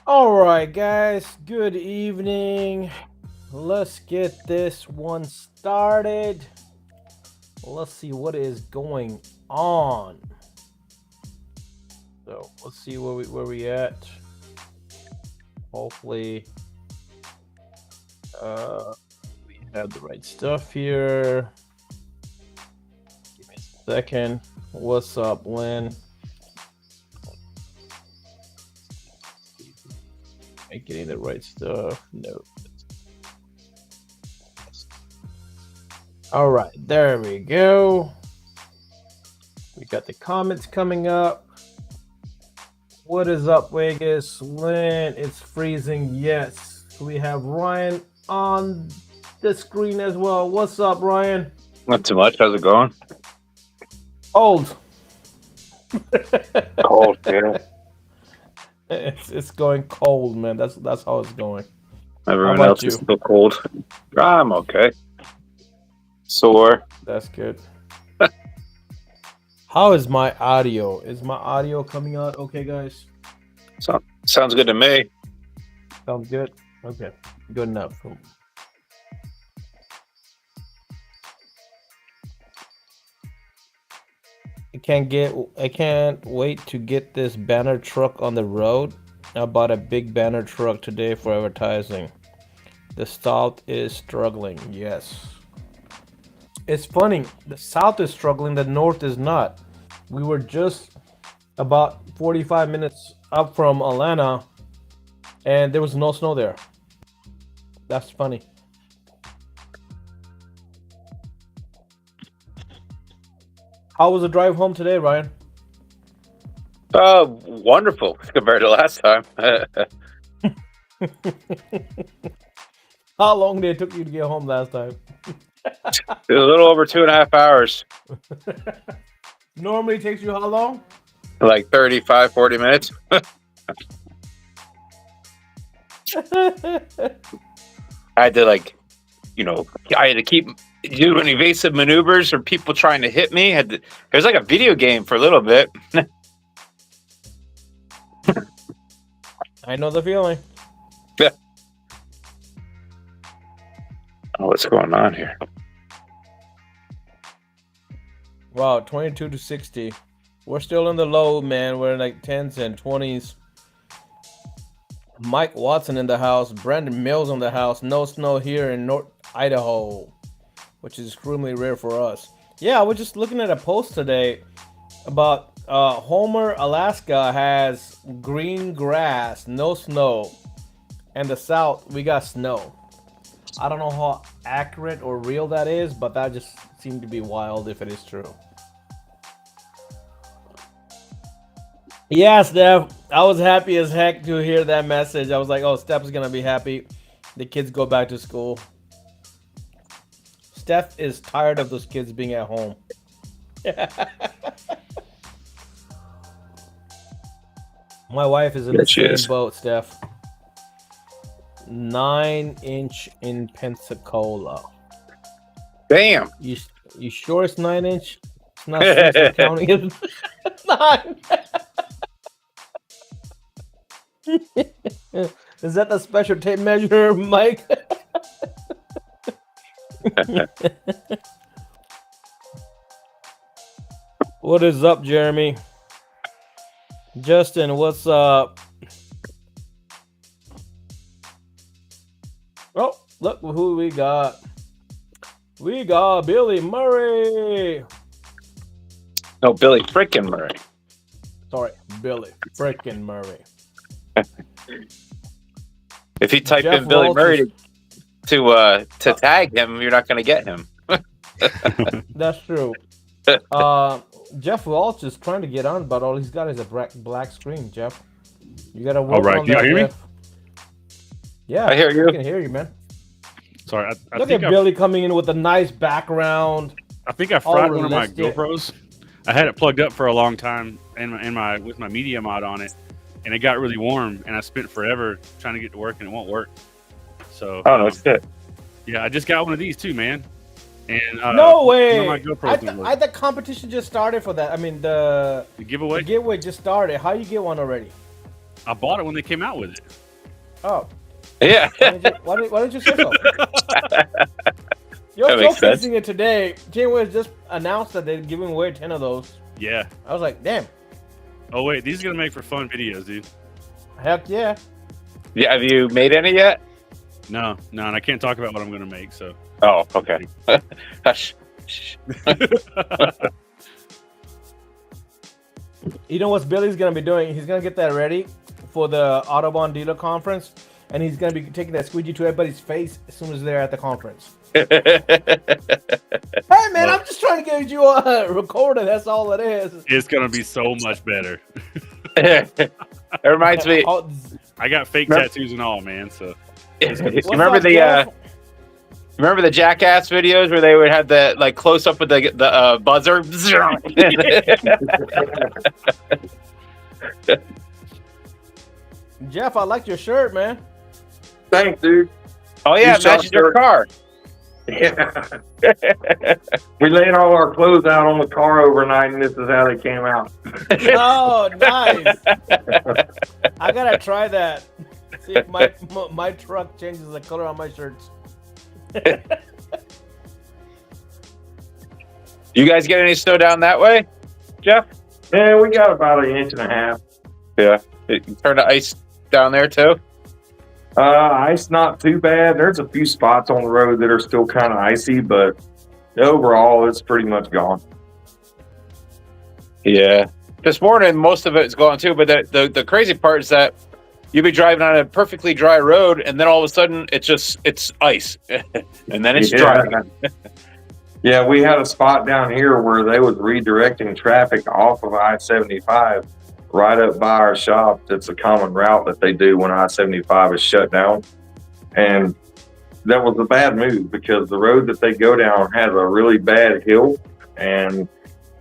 All right, guys. Good evening. Let's get this one started. Let's see what is going on. So let's see where we at. Hopefully, we have the right stuff here. Give me a second. What's up, Lynn? Am I getting the right stuff? No. All right, there we go. We got the comments coming up. What is up, Vegas? Lynn, it's freezing. Yes. We have Ryan on the screen as well. What's up, Ryan? Not too much. How's it going? Old. Cold, yeah. It's going cold, man. That's how it's going. Everyone else is still cold. I'm okay. Sore. That's good. How is my audio? Is my audio coming out okay, guys? Sounds good to me. Sounds good? Okay. Good enough. I can't wait to get this banner truck on the road. I bought a big banner truck today for advertising. The South is struggling. Yes. It's funny. The South is struggling. The North is not. We were just about 45 minutes up from Atlanta, and there was no snow there. That's funny. How was the drive home today, Ryan? Wonderful compared to last time. How long did it took you to get home last time? It was a little over 2.5 hours. Normally takes you how long? Like 35, 40 minutes. I had to I had to keep doing evasive maneuvers or people trying to hit me. It was like a video game for a little bit. I know the feeling. Yeah. Oh, what's going on here? Wow, 22 to 60. We're still in the low, man. We're in like 10s and 20s. Mike Watson in the house. Brandon Mills in the house. No snow here in North Idaho, which is extremely rare for us. Yeah, I was just looking at a post today about Homer, Alaska has green grass, no snow. And the South, we got snow. I don't know how accurate or real that is, but that just seemed to be wild if it is true. Yeah, Steph, I was happy as heck to hear that message. I was like, oh, Steph's going to be happy. The kids go back to school. Steph is tired of those kids being at home. My wife is in the same boat, Steph. 9-inch in Pensacola. Damn. You sure it's 9-inch? It's not 6, I'm counting it. 9. Is that the special tape measure, Mike? What is up, Jeremy? Justin, what's up? Oh, look who we got. We got Billy Murray. No, Billy frickin' Murray. Sorry, Billy frickin' Murray. If you type in Billy Murray to tag him, you're not going to get him. That's true. Jeff Walsh is trying to get on, but all he's got is a black screen, Jeff. You got to work on that, Can you hear Jeff. Yeah, I hear you. I can hear you, man. Sorry, I Look think at Billy coming in with a nice background. I think I fried one of my GoPros. I had it plugged up for a long time with my media mod on it, and it got really warm, and I spent forever trying to get to work, and it won't work. So, oh, no shit. Yeah, I just got one of these too, man. And no way! My I the competition just started for that. I mean, the giveaway. The giveaway just started. How you get one already? I bought it when they came out with it. Oh. Yeah. Why didn't you say so? You're That makes showcasing it today. January just announced that they're giving away 10 of those. Yeah. I was like, damn. Oh wait, these are gonna make for fun videos, dude. Heck yeah. Yeah. Have you made any yet? No, and I can't talk about what I'm gonna make. So. Oh, okay. Hush. You know what Billy's gonna be doing? He's gonna get that ready for the Autobahn dealer conference, and he's gonna be taking that squeegee to everybody's face as soon as they're at the conference. Hey man, I'm just trying to get you a recorder. That's all it is. It's gonna be so much better. It reminds me. I got fake tattoos and all, man. So. Remember the Jackass videos where they would have the like close up with the buzzer? Jeff, I like your shirt, man. Thanks, dude. Oh yeah, it matches your car. Yeah. We laid all our clothes out on the car overnight, and this is how they came out. Oh, nice. I gotta try that. See if my truck changes the color on my shirts. You guys get any snow down that way, Jeff? Yeah, we got about 1.5 inches. Yeah. It turned to ice down there too? Ice not too bad. There's a few spots on the road that are still kind of icy, but overall it's pretty much gone. Yeah. This morning most of it's gone too, but the crazy part is that you'll be driving on a perfectly dry road and then all of a sudden it's ice. And then it's dry. Yeah, we had a spot down here where they was redirecting traffic off of I-75 right up by our shop. It's a common route that they do when I-75 is shut down. And that was a bad move because the road that they go down has a really bad hill, and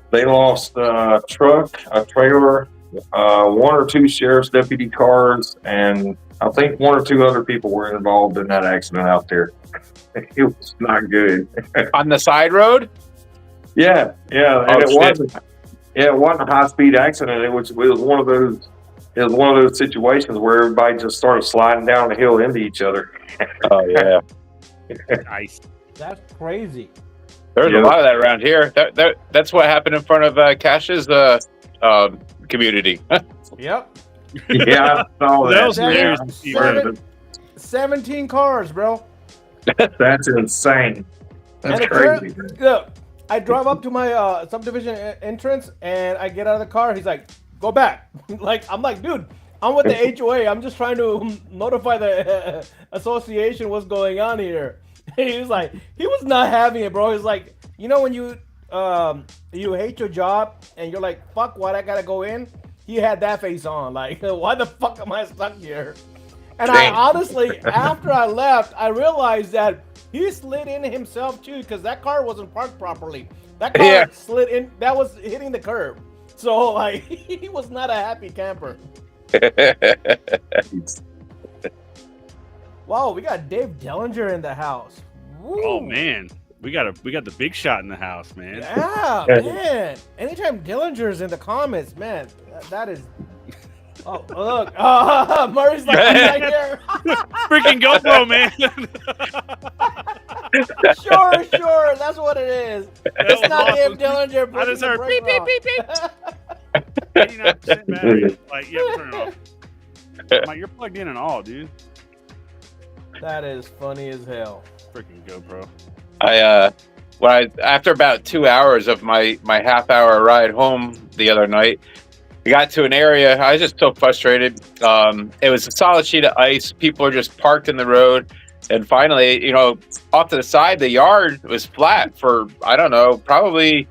they lost a truck, a trailer, 1 or 2 sheriff's deputy cars, and I think 1 or 2 other people were involved in that accident out there. It was not good. On the side road? Yeah, and it wasn't. Yeah, it wasn't a high-speed accident. It was one of those. It was one of those situations where everybody just started sliding down the hill into each other. Oh yeah, nice. That's crazy. There's a lot of that around here. That's what happened in front of Cash's community. Yep. Yeah, I saw that. 17 cars, bro. That's insane. That's crazy. Look, I drive up to my subdivision entrance and I get out of the car. He's like, "Go back." I'm like, dude, I'm with the HOA. I'm just trying to notify the association what's going on here. He was like, he was not having it, bro. He's like, you know when you hate your job and you're like, fuck, why I gotta go in? He had that face on, like, why the fuck am I stuck here? And I honestly, after I left, I realized that he slid in himself too, because that car wasn't parked properly. That car slid in, that was hitting the curb. So, like, he was not a happy camper. Wow, we got Dave Dellinger in the house. Woo. Oh man, we got the big shot in the house, man. Yeah, man. Anytime Dillinger's in the comments, man, that is. Oh, look. Murray's like, I'm right here. Freaking GoPro, man. Sure. That's what it is. It's not Dave Dillinger. I just heard beep, beep, beep, beep. 89% battery. Like, yeah, turn it off. You're plugged in and all, dude. That is funny as hell. Freaking GoPro. After about 2 hours of my half-hour ride home the other night, I got to an area. I was just so frustrated. It was a solid sheet of ice. People were just parked in the road. And finally, off to the side, the yard was flat for, I don't know, probably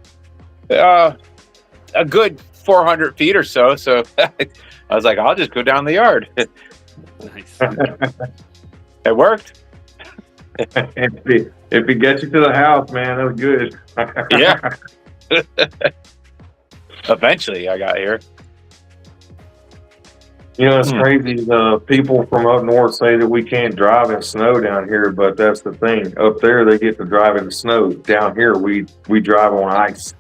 a good 400 feet or so. So I was like, I'll just go down the yard. Nice. It worked. If it gets you to the house, man, that's good. Yeah. Eventually, I got here. It's crazy. The people from up north say that we can't drive in snow down here, but that's the thing. Up there, they get to drive in the snow. Down here, we drive on ice.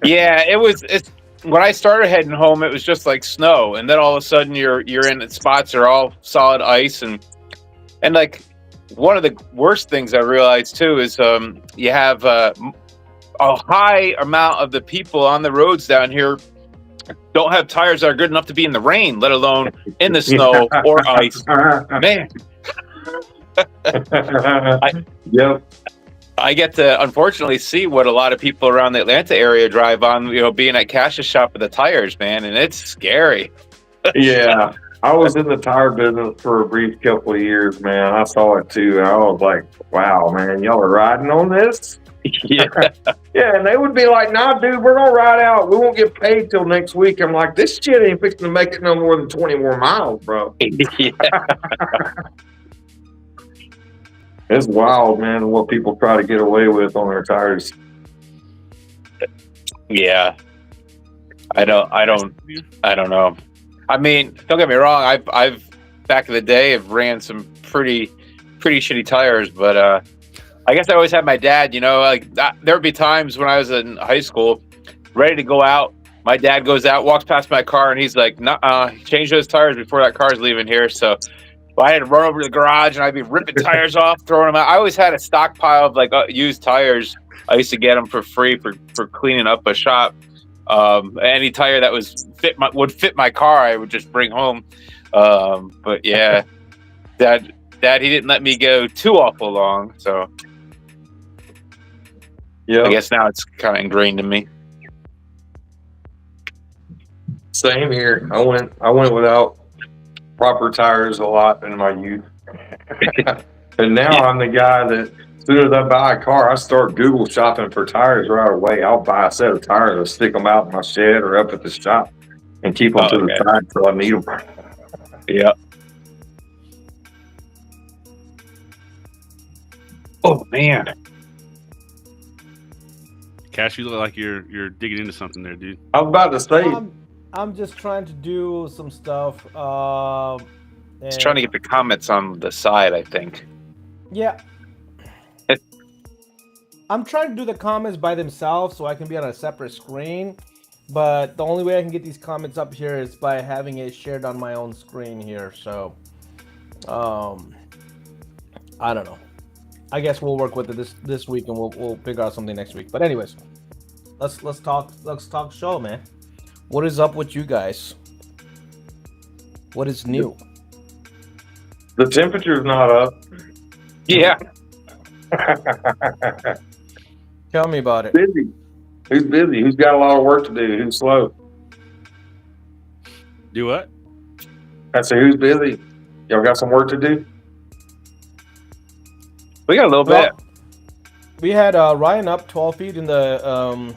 Yeah, when I started heading home, it was just like snow, and then all of a sudden you're in spots that are all solid ice, and like one of the worst things I realized too is you have a high amount of the people on the roads down here don't have tires that are good enough to be in the rain, let alone in the snow or ice. Man, Yep. I get to unfortunately see what a lot of people around the Atlanta area drive on, being at Cash's shop with the tires, man, and it's scary. Yeah. I was in the tire business for a brief couple of years, man. I saw it too. I was like, wow, man, y'all are riding on this? Yeah. Yeah, and they would be like, nah, dude, we're going to ride out. We won't get paid till next week. I'm like, this shit ain't fixing to make it no more than 20 more miles, bro. Yeah. It's wild, man, what people try to get away with on their tires. Yeah. I don't know. I mean, don't get me wrong. I've back in the day have ran some pretty shitty tires, but I guess I always had my dad. Like there would be times when I was in high school, ready to go out. My dad goes out, walks past my car, and he's like, "Nuh-uh, change those tires before that car's leaving here." So I had to run over to the garage, and I'd be ripping tires off, throwing them out. I always had a stockpile of like used tires. I used to get them for free for cleaning up a shop. Any tire that would fit my car, I would just bring home. But yeah, Dad, he didn't let me go too awful long, so yeah, I guess now it's kind of ingrained in me. Same here. I went without proper tires a lot in my youth, and now I'm the guy that. As soon as I buy a car, I start Google shopping for tires right away. I'll buy a set of tires and stick them out in my shed or up at the shop and keep them to the side until I need them. Yeah. Oh man, Cash, you look like you're digging into something there, dude. I was about to say. I'm just trying to do some stuff. He's trying to get the comments on the side, I think. Yeah. I'm trying to do the comments by themselves so I can be on a separate screen, but the only way I can get these comments up here is by having it shared on my own screen here. So, I don't know. I guess we'll work with it this week, and we'll figure out something next week. But anyways, let's talk show, man. What is up with you guys? What is new? The temperature's not up. Yeah. Tell me about it. Busy. Who's busy? Who's got a lot of work to do? Who's slow? Do what? I say, who's busy? Y'all got some work to do? We got a little bit. We had Ryan up 12 feet in the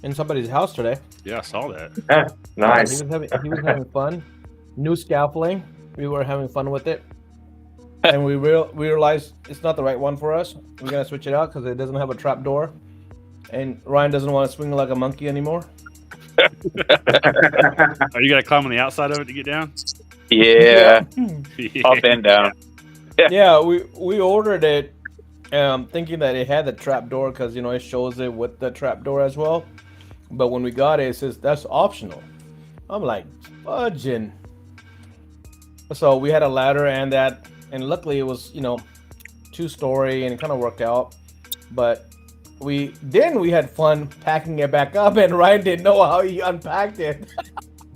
in somebody's house today. Yeah, I saw that. Nice. He was having fun. New scaffolding. We were having fun with it. And we realized it's not the right one for us. We're going to switch it out because it doesn't have a trap door. And Ryan doesn't want to swing like a monkey anymore. Are you got to climb on the outside of it to get down? Yeah. Up and down. Yeah, we ordered it thinking that it had the trap door because, it shows it with the trap door as well. But when we got it, it says that's optional. I'm like, fudging. So we had a ladder and that. And luckily it was, 2-story and it kind of worked out. But we had fun packing it back up and Ryan didn't know how he unpacked it.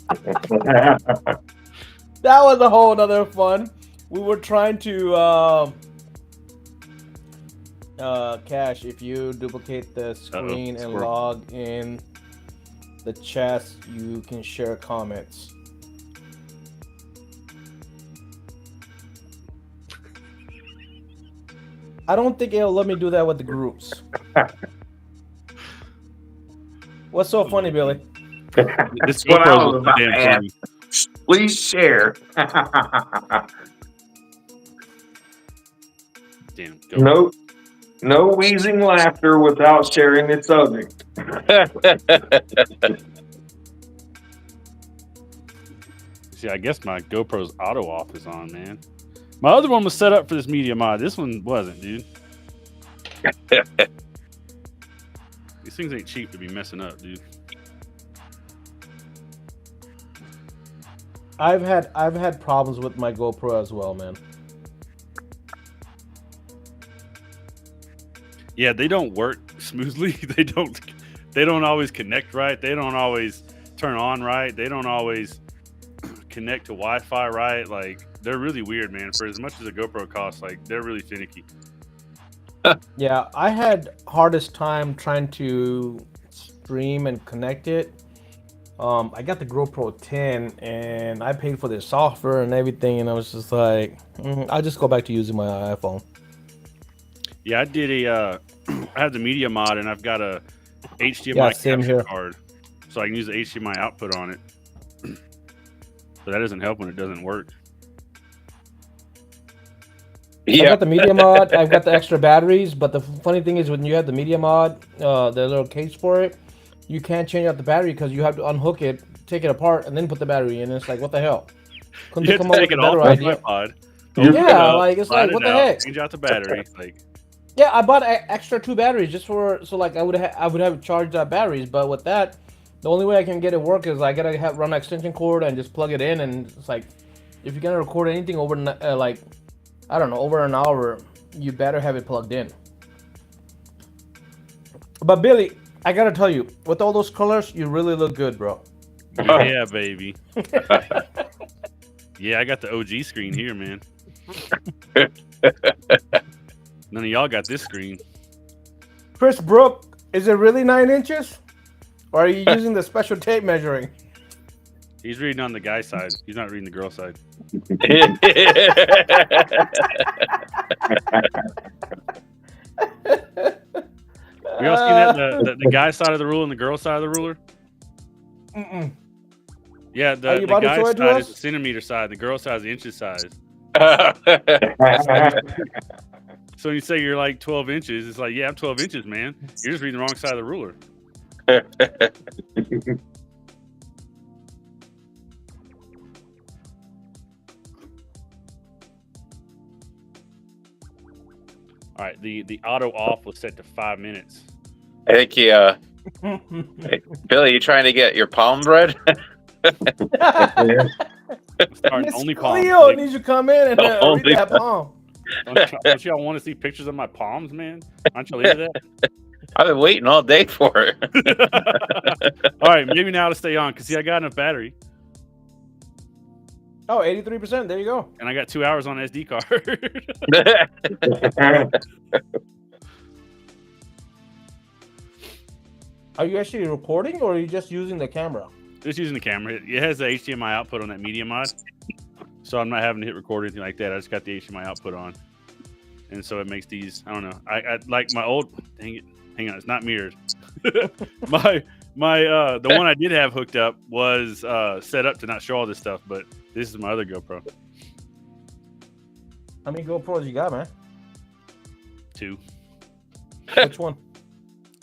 That was a whole other fun. We were trying to Cash, if you duplicate the screen and log in the chats, you can share comments. I don't think it'll let me do that with the groups. What's so funny, Billy? This GoPro's damn funny. Please share. Damn, GoPro. No wheezing laughter without sharing the subject. See, I guess my GoPro's auto off is on, man. My other one was set up for this media mod. This one wasn't, dude. These things ain't cheap to be messing up, dude. I've had problems with my GoPro as well, man. Yeah, they don't work smoothly. They don't always connect right. They don't always turn on right. They don't always connect to Wi-Fi right. Like, they're really weird, man. For as much as a GoPro costs, like, they're really finicky. Yeah, I had hardest time trying to stream and connect it. I got the GoPro 10 and I paid for the software and everything, and I was just like, I'll just go back to using my iPhone. Yeah, I did I have the media mod, and I've got a HDMI same capture here. card, so I can use the HDMI output on it. But that doesn't help when it doesn't work. Yeah. I got the media mod. I've got the extra batteries, but the funny thing is when you have the media mod, the little case for it, you can't change out the battery because you have to unhook it, take it apart, and then put the battery in. And it's like, what the hell? Couldn't You they have come to up take with it a off better the idea? tripod. Yeah, like it's like, what the heck? Change out the battery. Like, yeah, I bought extra 2 batteries just for like I would have charged up batteries, but with that, the only way I can get it work is I gotta run an extension cord and just plug it in, and it's like, if you're gonna record anything over like, I don't know, over an hour, you better have it plugged in. But Billy, I gotta tell you, with all those colors, you really look good, bro. yeah, baby. Yeah, I got the OG screen here, man. None of y'all got this screen. Chris Brook, is it really 9 inches? Or are you using the special tape measuring? He's reading on the guy side. He's not reading the girl side. You all seen that the guy side of the ruler and the girl side of the ruler? Mm-mm. Yeah, the guy side is the centimeter side. The girl side is the inches size. So when you say you're like 12 inches, it's like, yeah, I'm 12 inches, man. You're just reading the wrong side of the ruler. All right, the auto off was set to 5 minutes. I think hey, Billy, you trying to get your palm read? Only palm. Leo needs to come in and read that palm. Don't y'all want to see pictures of my palms, man? Aren't y'all into that? I've been waiting all day for it. All right, maybe now to stay on, because see, I got enough battery. Oh, 83%. There you go. And I got 2 hours on SD card. Are you actually recording, or are you just using the camera? Just using the camera. It has the HDMI output on that media mod. So I'm not having to hit record or anything like that. I just got the HDMI output on. And so it makes these, I don't know. I like my old, dang it. Hang on, it's not mirrored. my the one I did have hooked up was set up to not show all this stuff, but this is my other GoPro. How many GoPros you got, man? 2. Which one?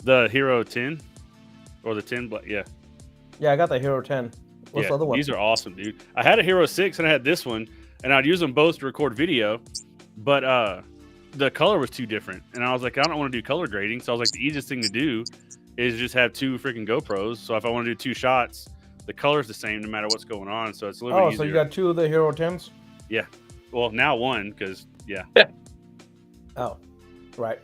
The Hero 10 or the 10 Black, yeah. Yeah, I got the Hero 10. What's the other one? These are awesome, dude. I had a Hero 6 and I had this one, and I'd use them both to record video, but the color was too different. And I was like, I don't want to do color grading. So I was like, the easiest thing to do is just have 2 freaking GoPros. So if I want to do 2 shots, the color's the same no matter what's going on. So it's a little bit easier. So you got 2 of the Hero 10s? Yeah. Well, now 1, because, yeah. Oh, right.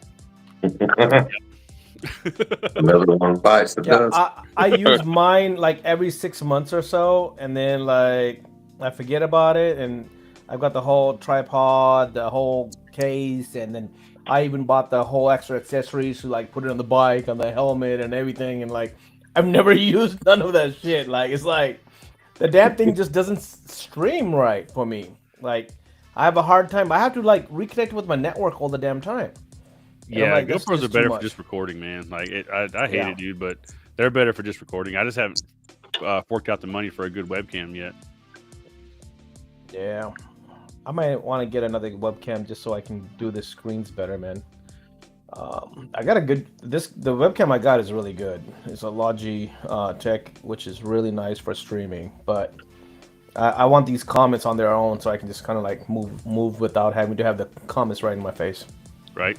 Another one bites the dust. I use mine like every 6 months or so, and then like I forget about it, and I've got the whole tripod, the whole case, and then I even bought the whole extra accessories to like put it on the bike, on the helmet, and everything. And like I've never used none of that shit. Like it's like the damn thing just doesn't stream right for me. Like I have a hard time. I have to like reconnect with my network all the damn time. Yeah, like, GoPros are better for just recording, man. Like I hate it, dude, but they're better for just recording. I just haven't forked out the money for a good webcam yet. Yeah, I might want to get another webcam just so I can do the screens better, man. I got a good the webcam I got is really good. It's a Logi Tech, which is really nice for streaming, but I want these comments on their own so I can just kind of like move without having to have the comments right in my face. Right.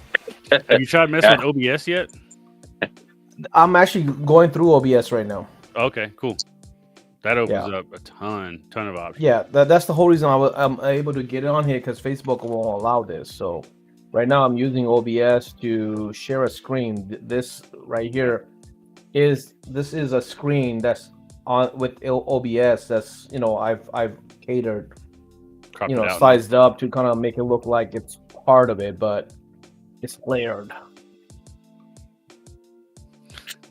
Have you tried messing with OBS yet? I'm actually going through OBS right now. Okay, cool. That opens up a ton of options. Yeah, that's the whole reason I'm able to get it on here, because Facebook won't allow this. So right now I'm using OBS to share a screen. This right here is a screen that's on with OBS. That's I've catered, sized up to kind of make it look like it's part of it, but it's layered.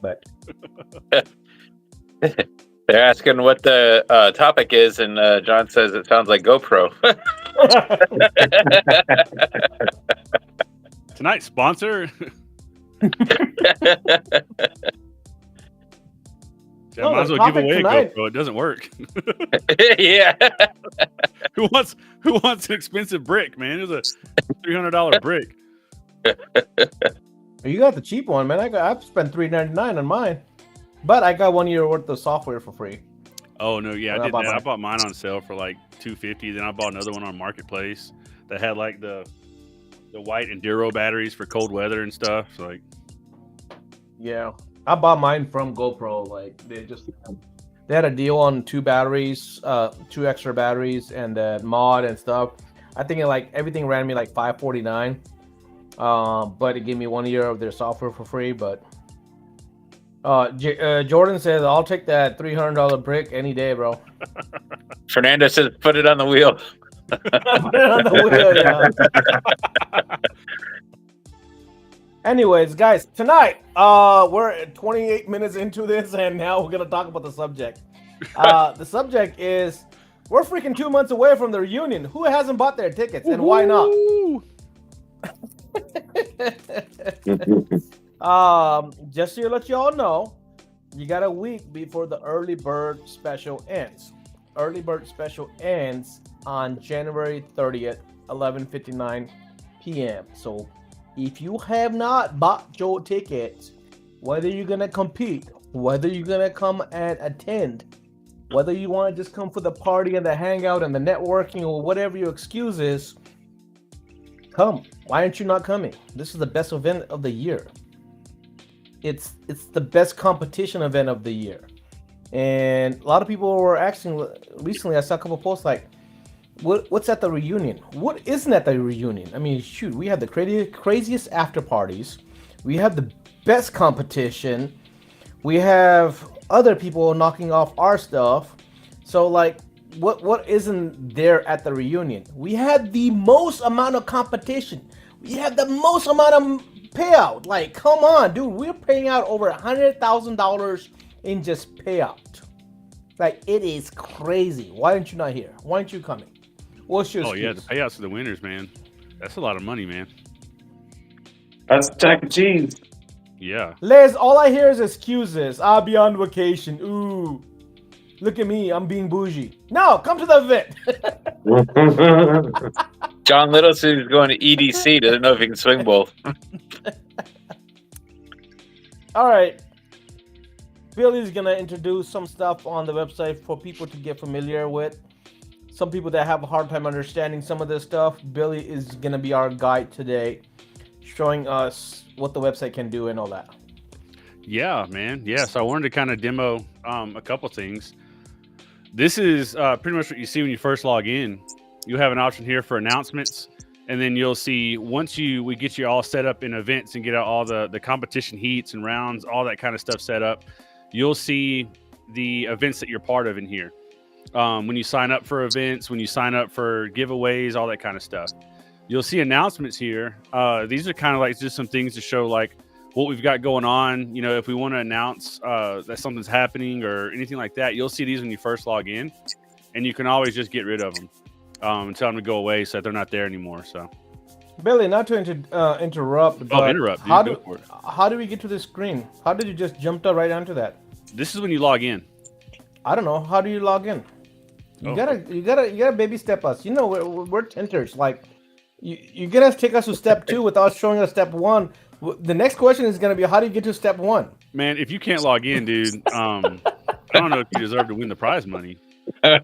But they're asking what the topic is, and John says it sounds like GoPro. Tonight's sponsor. I might as well give away tonight. A GoPro. It doesn't work. Yeah. Who wants an expensive brick, man? It was a $300 brick. You got the cheap one, man. I've spent $399 on mine, but I got 1 year worth of software for free. Oh no, yeah, I did that. I bought mine on sale for like $250. Then I bought another one on Marketplace that had like the white Enduro batteries for cold weather and stuff. So like, yeah, I bought mine from GoPro. Like they had a deal on 2 batteries, 2 extra batteries, and mod and stuff. I think everything ran me like $549. But it gave me 1 year of their software for free. But Jordan says, I'll take that $300 brick any day, bro. Fernando says, put it on the wheel. Put it on the wheel, yeah. Anyways, guys, tonight we're 28 minutes into this, and now we're gonna talk about the subject. The subject is, we're freaking 2 months away from the reunion. Who hasn't bought their tickets, and why not? Just to let you all know, you got a week before the early bird special ends. Early bird special ends on January 30th, 11:59 p.m. So if you have not bought your tickets, whether you're gonna compete, whether you're gonna come and attend, whether you want to just come for the party and the hangout and the networking or whatever your excuse is, come. Why aren't you not coming? This is the best event of the year. It's the best competition event of the year. And a lot of people were asking recently, I saw a couple posts like, what's at the reunion? What isn't at the reunion? I mean, shoot, we have the craziest after parties. We have the best competition. We have other people knocking off our stuff. So like, what isn't there at the reunion? We had the most amount of competition. We have the most amount of payout. Like, come on, dude. We're paying out over $100,000 in just payout. Like, it is crazy. Why aren't you not here? Why aren't you coming? What's your excuse? Yeah, the payouts to the winners, man. That's a lot of money, man. That's a jack of cheese. Yeah. Les, all I hear is excuses. I'll be on vacation. Ooh. Look at me, I'm being bougie. No, come to the event. John Littleson is going to EDC. Doesn't know if he can swing both. All right. Billy's going to introduce some stuff on the website for people to get familiar with. Some people that have a hard time understanding some of this stuff. Billy is going to be our guide today, showing us what the website can do and all that. Yeah, man. Yeah, so I wanted to kind of demo a couple things. This is pretty much what you see when you first log in. You have an option here for announcements, and then you'll see once we get you all set up in events and get out all the competition heats and rounds, all that kind of stuff set up, you'll see the events that you're part of in here. When you sign up for events, when you sign up for giveaways, all that kind of stuff. You'll see announcements here. These are kind of like just some things to show like what we've got going on. You know, if we want to announce that something's happening or anything like that, you'll see these when you first log in, and you can always just get rid of them and tell them to go away so that they're not there anymore. So, Billy, not to interrupt, but interrupt. Dude, how do we get to this screen? How did you just jump right onto that? This is when you log in. I don't know. How do you log in? You gotta baby step us. You know, we're tenters. Like, you gotta take us to step 2 without showing us step 1. The next question is gonna be, how do you get to step 1? Man, if you can't log in, dude, I don't know if you deserve to win the prize money. I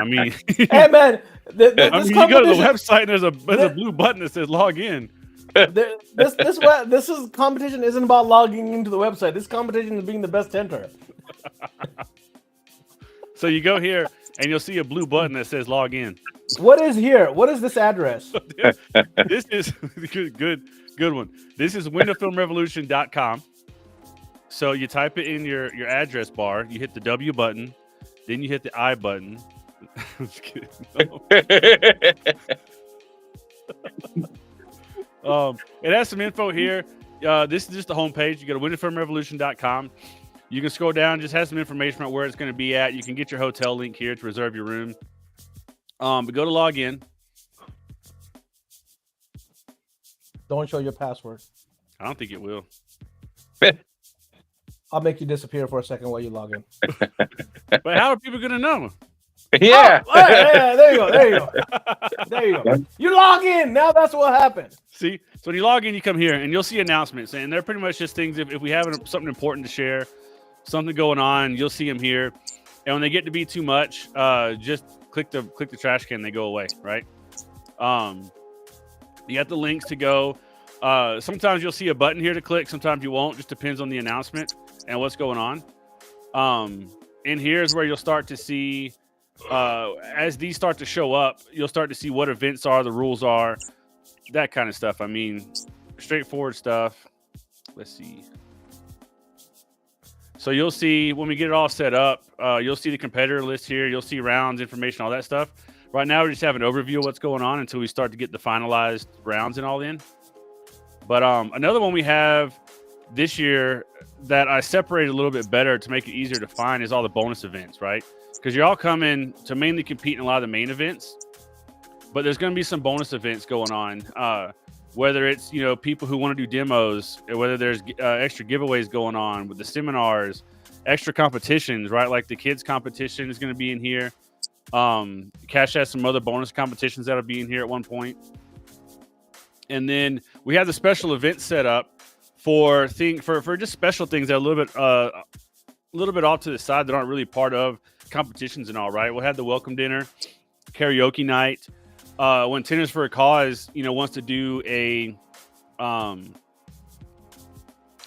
mean, hey man, you go to the website and there's a blue button that says log in. This is competition isn't about logging into the website. This competition is being the best tenter. So you go here and you'll see a blue button that says log in. What is here? What is this address? This is good one. This is windowfilmrevolution.com. So you type it in your address bar, you hit the W button, then you hit the I button. I'm just kidding. No. It has some info here. This is just the homepage. You go to windowfilmrevolution.com. You can scroll down, just has some information about where it's going to be at. You can get your hotel link here to reserve your room. But go to log in. Don't show your password. I don't think it will. I'll make you disappear for a second while you log in. But how are people going to know? Yeah. Oh, yeah, there you go. There you go. There you go. You log in. Now that's what happened. See? So when you log in, you come here, and you'll see announcements. And they're pretty much just things, if we have something important to share, something going on, you'll see them here. And when they get to be too much, just click the trash can, they go away, right? You got the links to go. Sometimes you'll see a button here to click. Sometimes you won't. Just depends on the announcement and what's going on. And here's where you'll start to see, as these start to show up, you'll start to see what events are, the rules are, that kind of stuff. I mean, straightforward stuff. Let's see. So you'll see when we get it all set up, you'll see the competitor list here. You'll see rounds, information, all that stuff. Right now, we just have an overview of what's going on until we start to get the finalized rounds and all in. But another one we have this year that I separated a little bit better to make it easier to find is all the bonus events, right? Because you're all coming to mainly compete in a lot of the main events, but there's going to be some bonus events going on. Whether it's, people who want to do demos, whether there's extra giveaways going on with the seminars, extra competitions, right? Like the kids competition is going to be in here. Cash has some other bonus competitions that'll be in here at one point. And then we have the special events set up for just special things that are a little bit off to the side that aren't really part of competitions and all, right? We'll have the welcome dinner, karaoke night. When Tennis for a Cause, wants to do a,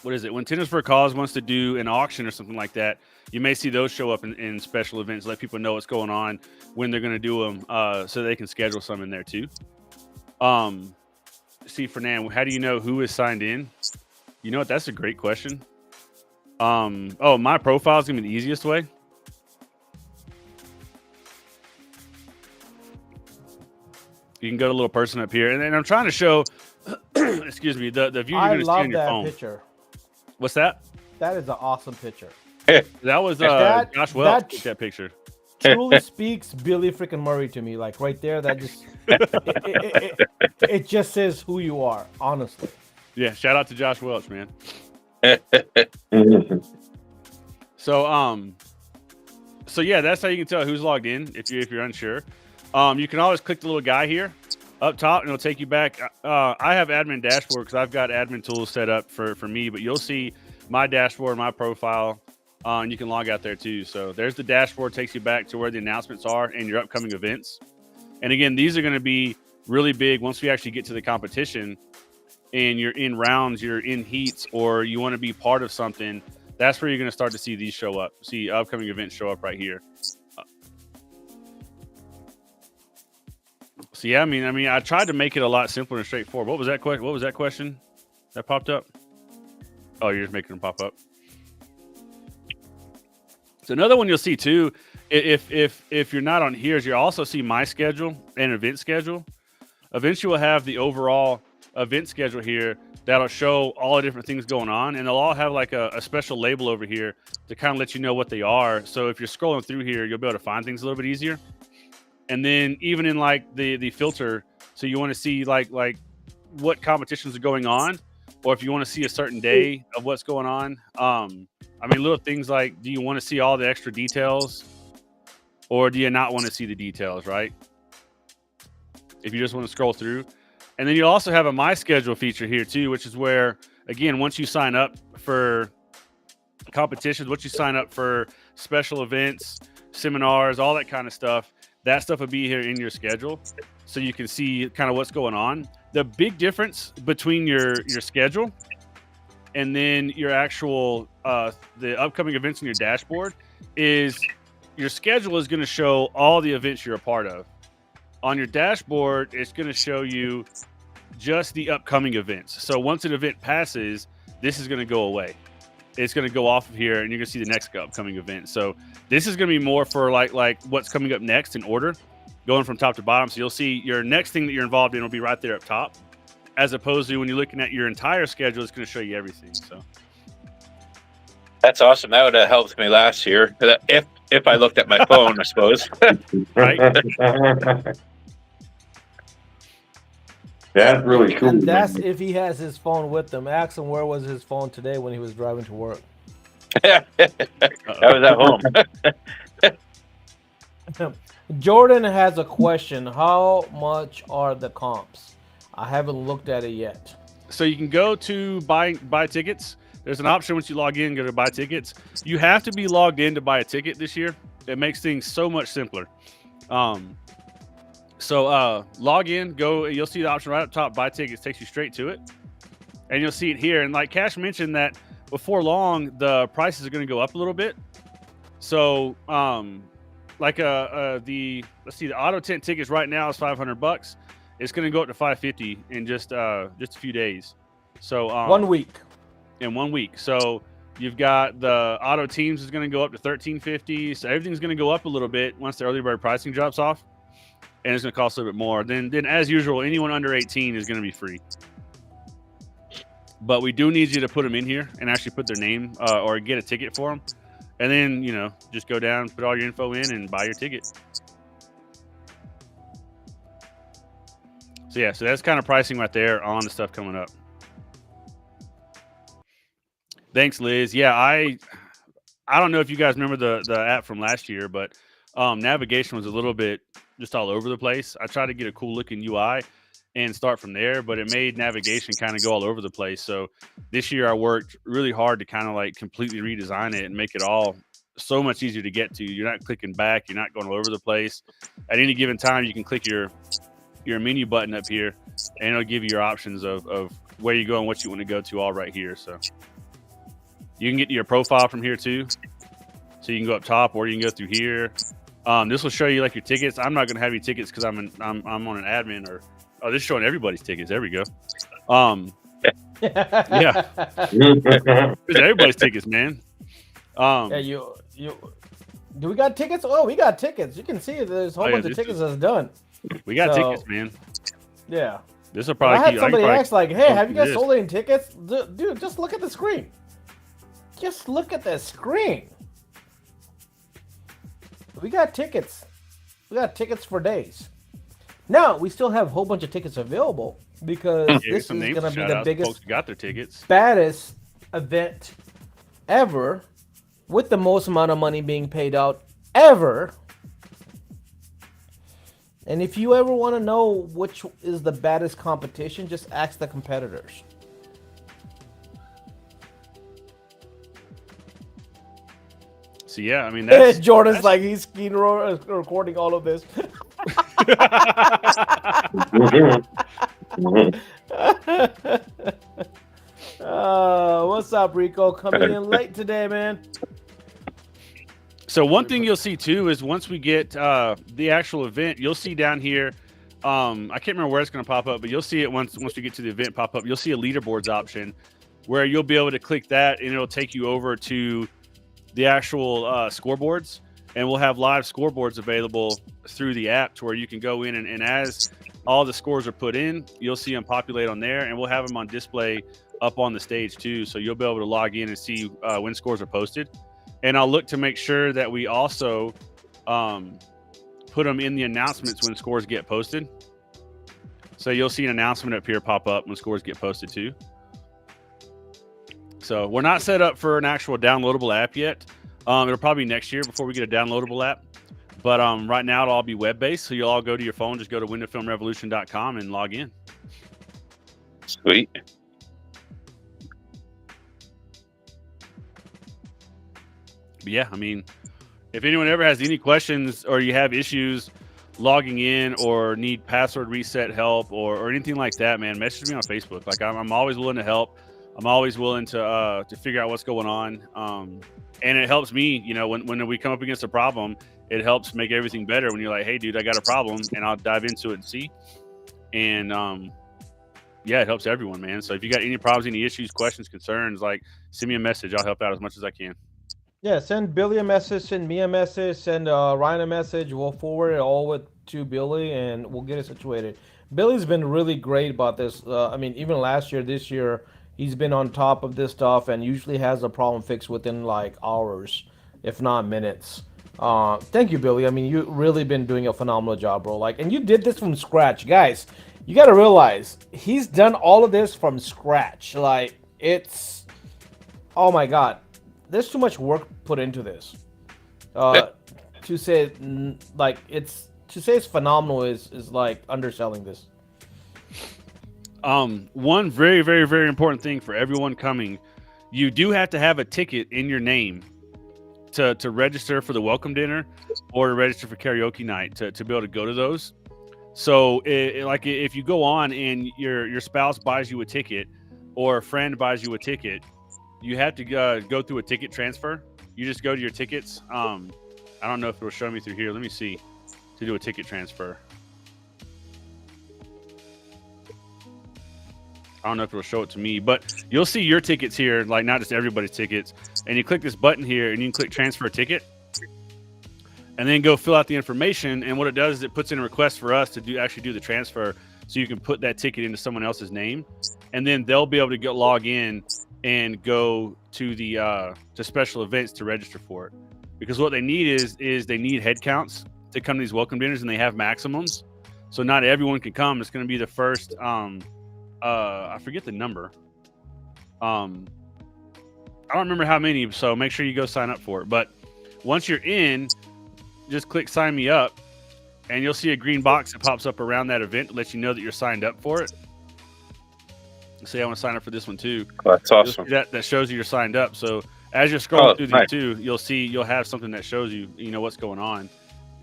When Tennis for a Cause wants to do an auction or something like that, you may see those show up in special events, let people know what's going on, when they're going to do them, so they can schedule some in there too. See, Fernand, how do you know who is signed in? You know what? That's a great question. My profile is going to be the easiest way. You can go to a little person up here, and I'm trying to show, excuse me, the view you're going to see on your phone. I love that picture. What's that? That is an awesome picture. That was Josh Welch took that picture. Truly speaks Billy freaking Murray to me. Like right there, that just it just says who you are, honestly. Yeah, shout out to Josh Welch, man. So yeah, that's how you can tell who's logged in if you're unsure. You can always click the little guy here up top, and it'll take you back. I have admin dashboard because I've got admin tools set up for me, but you'll see my dashboard, my profile, and you can log out there too. So there's the dashboard, takes you back to where the announcements are and your upcoming events. And again, these are going to be really big once we actually get to the competition and you're in rounds, you're in heats, or you want to be part of something. That's where you're going to start to see these show up. See upcoming events show up right here. So yeah, I mean, I tried to make it a lot simpler and straightforward. What was that question? What was that question that popped up? Oh, you're just making them pop up. So another one you'll see too, if you're not on here, is you also see my schedule and event schedule. Eventually, we'll have the overall event schedule here that'll show all the different things going on, and they'll all have like a special label over here to kind of let you know what they are. So if you're scrolling through here, you'll be able to find things a little bit easier. And then even in like the filter, so you want to see like what competitions are going on, or if you want to see a certain day of what's going on. I mean, little things like, do you want to see all the extra details, or do you not want to see the details, right? If you just want to scroll through. And then you also have a My Schedule feature here too, which is where, again, once you sign up for competitions, once you sign up for special events, seminars, all that kind of stuff, that stuff will be here in your schedule, so you can see kind of what's going on. The big difference between your schedule and then your actual the upcoming events in your dashboard is your schedule is going to show all the events you're a part of. On your dashboard, it's going to show you just the upcoming events. So once an event passes, this is going to go away. It's going to go off of here, and you're going to see the next upcoming event. So this is going to be more for like what's coming up next in order, going from top to bottom. So you'll see your next thing that you're involved in will be right there up top, as opposed to when you're looking at your entire schedule, it's going to show you everything. So That's awesome. That would have helped me last year if I looked at my phone, I suppose. right. That's really cool. And that's if he has his phone with him. Ask him where was his phone today when he was driving to work. That was at home. Jordan has a question. How much are the comps? I haven't looked at it yet. So you can go to buy tickets. There's an option once you log in, go to buy tickets. You have to be logged in to buy a ticket this year. It makes things so much simpler. So log in, go. You'll see the option right up top, buy tickets, takes you straight to it. And you'll see it here. And like Cash mentioned that before long, the prices are going to go up a little bit. So let's see, the auto tent tickets right now is $500. It's going to go up to $550 in just a few days. So 1 week. In 1 week. So you've got the auto teams is going to go up to $1350. So everything's going to go up a little bit once the early bird pricing drops off, and it's going to cost a little bit more. Then as usual, anyone under 18 is going to be free. But we do need you to put them in here and actually put their name or get a ticket for them, and then just go down, put all your info in, and buy your ticket. So yeah, so that's kind of pricing right there on the stuff coming up. Thanks, Liz. Yeah, I don't know if you guys remember the app from last year, but navigation was a little bit just all over the place. I tried to get a cool looking UI and start from there, but it made navigation kind of go all over the place. So this year I worked really hard to kind of like completely redesign it and make it all so much easier to get to. You're not clicking back. You're not going all over the place. At any given time, you can click your menu button up here, and it'll give you your options of where you go and what you want to go to all right here. So you can get to your profile from here too. So you can go up top, or you can go through here. This will show you like your tickets. I'm not going to have your tickets because I'm on an admin or this is showing everybody's tickets. There we go. Yeah, there's everybody's tickets, man. Yeah, you do we got tickets? Oh, we got tickets. You can see there's a whole bunch of tickets that's done. We got tickets, man. Yeah. This will probably. I had somebody ask like, "Hey, have you guys this. sold any tickets?" Dude, just look at the screen. Just look at the screen. We got tickets. We got tickets for days. Now we still have a whole bunch of tickets available because this is going to be the biggest, got their tickets, baddest event ever, with the most amount of money being paid out ever. And if you ever want to know which is the baddest competition, just ask the competitors. So yeah, I mean, that's Jordan's like he's recording all of this. What's up, Rico? Coming in late today, man. So one thing you'll see too is once we get the actual event, you'll see down here. I can't remember where it's going to pop up, but you'll see it once we get to the event pop up. You'll see a leaderboards option where you'll be able to click that, and it'll take you over to the actual scoreboards, and we'll have live scoreboards available through the app to where you can go in and as all the scores are put in, you'll see them populate on there, and we'll have them on display up on the stage too. So you'll be able to log in and see when scores are posted. And I'll look to make sure that we also put them in the announcements when scores get posted. So you'll see an announcement up here pop up when scores get posted too. So we're not set up for an actual downloadable app yet. It'll probably be next year before we get a downloadable app. But right now it'll all be web-based. So you'll all go to your phone, just go to windowfilmrevolution.com and log in. Sweet. But yeah, I mean, if anyone ever has any questions or you have issues logging in or need password reset help or anything like that, man, message me on Facebook. Like I'm always willing to help. I'm always willing to figure out what's going on. And it helps me, you know, when we come up against a problem, it helps make everything better when you're like, hey, dude, I got a problem, and I'll dive into it and see. And yeah, it helps everyone, man. So if you got any problems, any issues, questions, concerns, like send me a message. I'll help out as much as I can. Yeah, send Billy a message, send me a message, send Ryan a message. We'll forward it all to Billy, and we'll get it situated. Billy's been really great about this. I mean, even last year, this year, he's been on top of this stuff and usually has the problem fixed within like hours, if not minutes. Thank you, Billy. I mean, you really been doing a phenomenal job, bro. Like, and you did this from scratch, guys. You got to realize he's done all of this from scratch. Like, it's oh my god, there's too much work put into this. Uh, to say like it's phenomenal is like underselling this. One very, very, very important thing for everyone coming, you do have to have a ticket in your name to register for the welcome dinner or to register for karaoke night to be able to go to those. So like if you go on and your spouse buys you a ticket or a friend buys you a ticket, you have to go through a ticket transfer. You just go to your tickets. I don't know if it'll show me through here. Let me see to do a ticket transfer. I don't know if it'll show it to me, but you'll see your tickets here, like not just everybody's tickets. And you click this button here and you can click transfer ticket and then go fill out the information. And what it does is it puts in a request for us to actually do the transfer so you can put that ticket into someone else's name. And then they'll be able to log in and go to the to special events to register for it. Because what they need is they need head counts to come to these welcome dinners, and they have maximums. So not everyone can come. It's going to be the first I forget the number. I don't remember how many, so make sure you go sign up for it. But once you're in, just click sign me up, and you'll see a green box that pops up around that event to let you know that you're signed up for it. Say I want to sign up for this one too. That's awesome. That shows you you're signed up. So as you're scrolling through these too, you'll have something that shows you what's going on,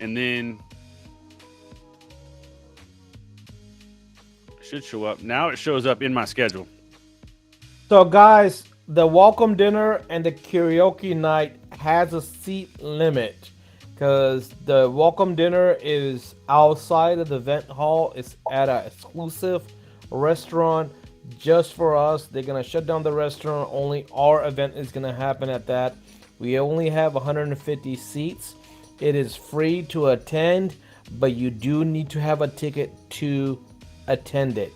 and then it should show up. Now it shows up in my schedule. So guys, the welcome dinner and the karaoke night has a seat limit because the welcome dinner is outside of the event hall. It's at an exclusive restaurant just for us. They're gonna shut down the restaurant. Only our event is gonna happen at that. We only have 150 seats. It is free to attend, but you do need to have a ticket to attend it.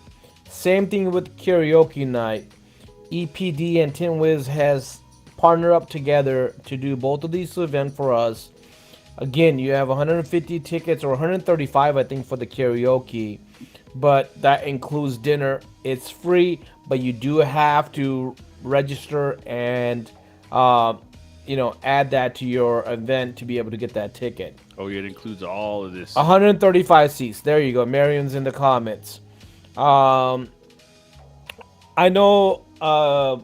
Same thing with karaoke night. EPD and Tin Wiz has partnered up together to do both of these events for us. Again, you have 150 tickets or 135, I think, for the karaoke, but that includes dinner. It's free, but you do have to register and add that to your event to be able to get that ticket. Oh yeah, it includes all of this. 135 seats. There you go. Marion's in the comments. I know,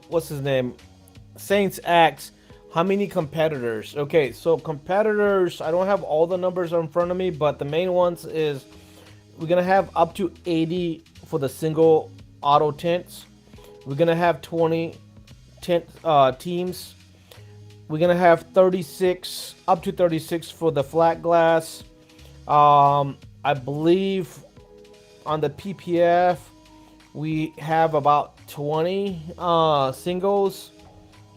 what's his name? Saints X. How many competitors? Okay, so competitors, I don't have all the numbers in front of me, but the main ones is we're going to have up to 80 for the single auto tents. We're going to have 20 teams. We're going to have 36, up to 36 for the flat glass. I believe on the PPF, we have about 20 singles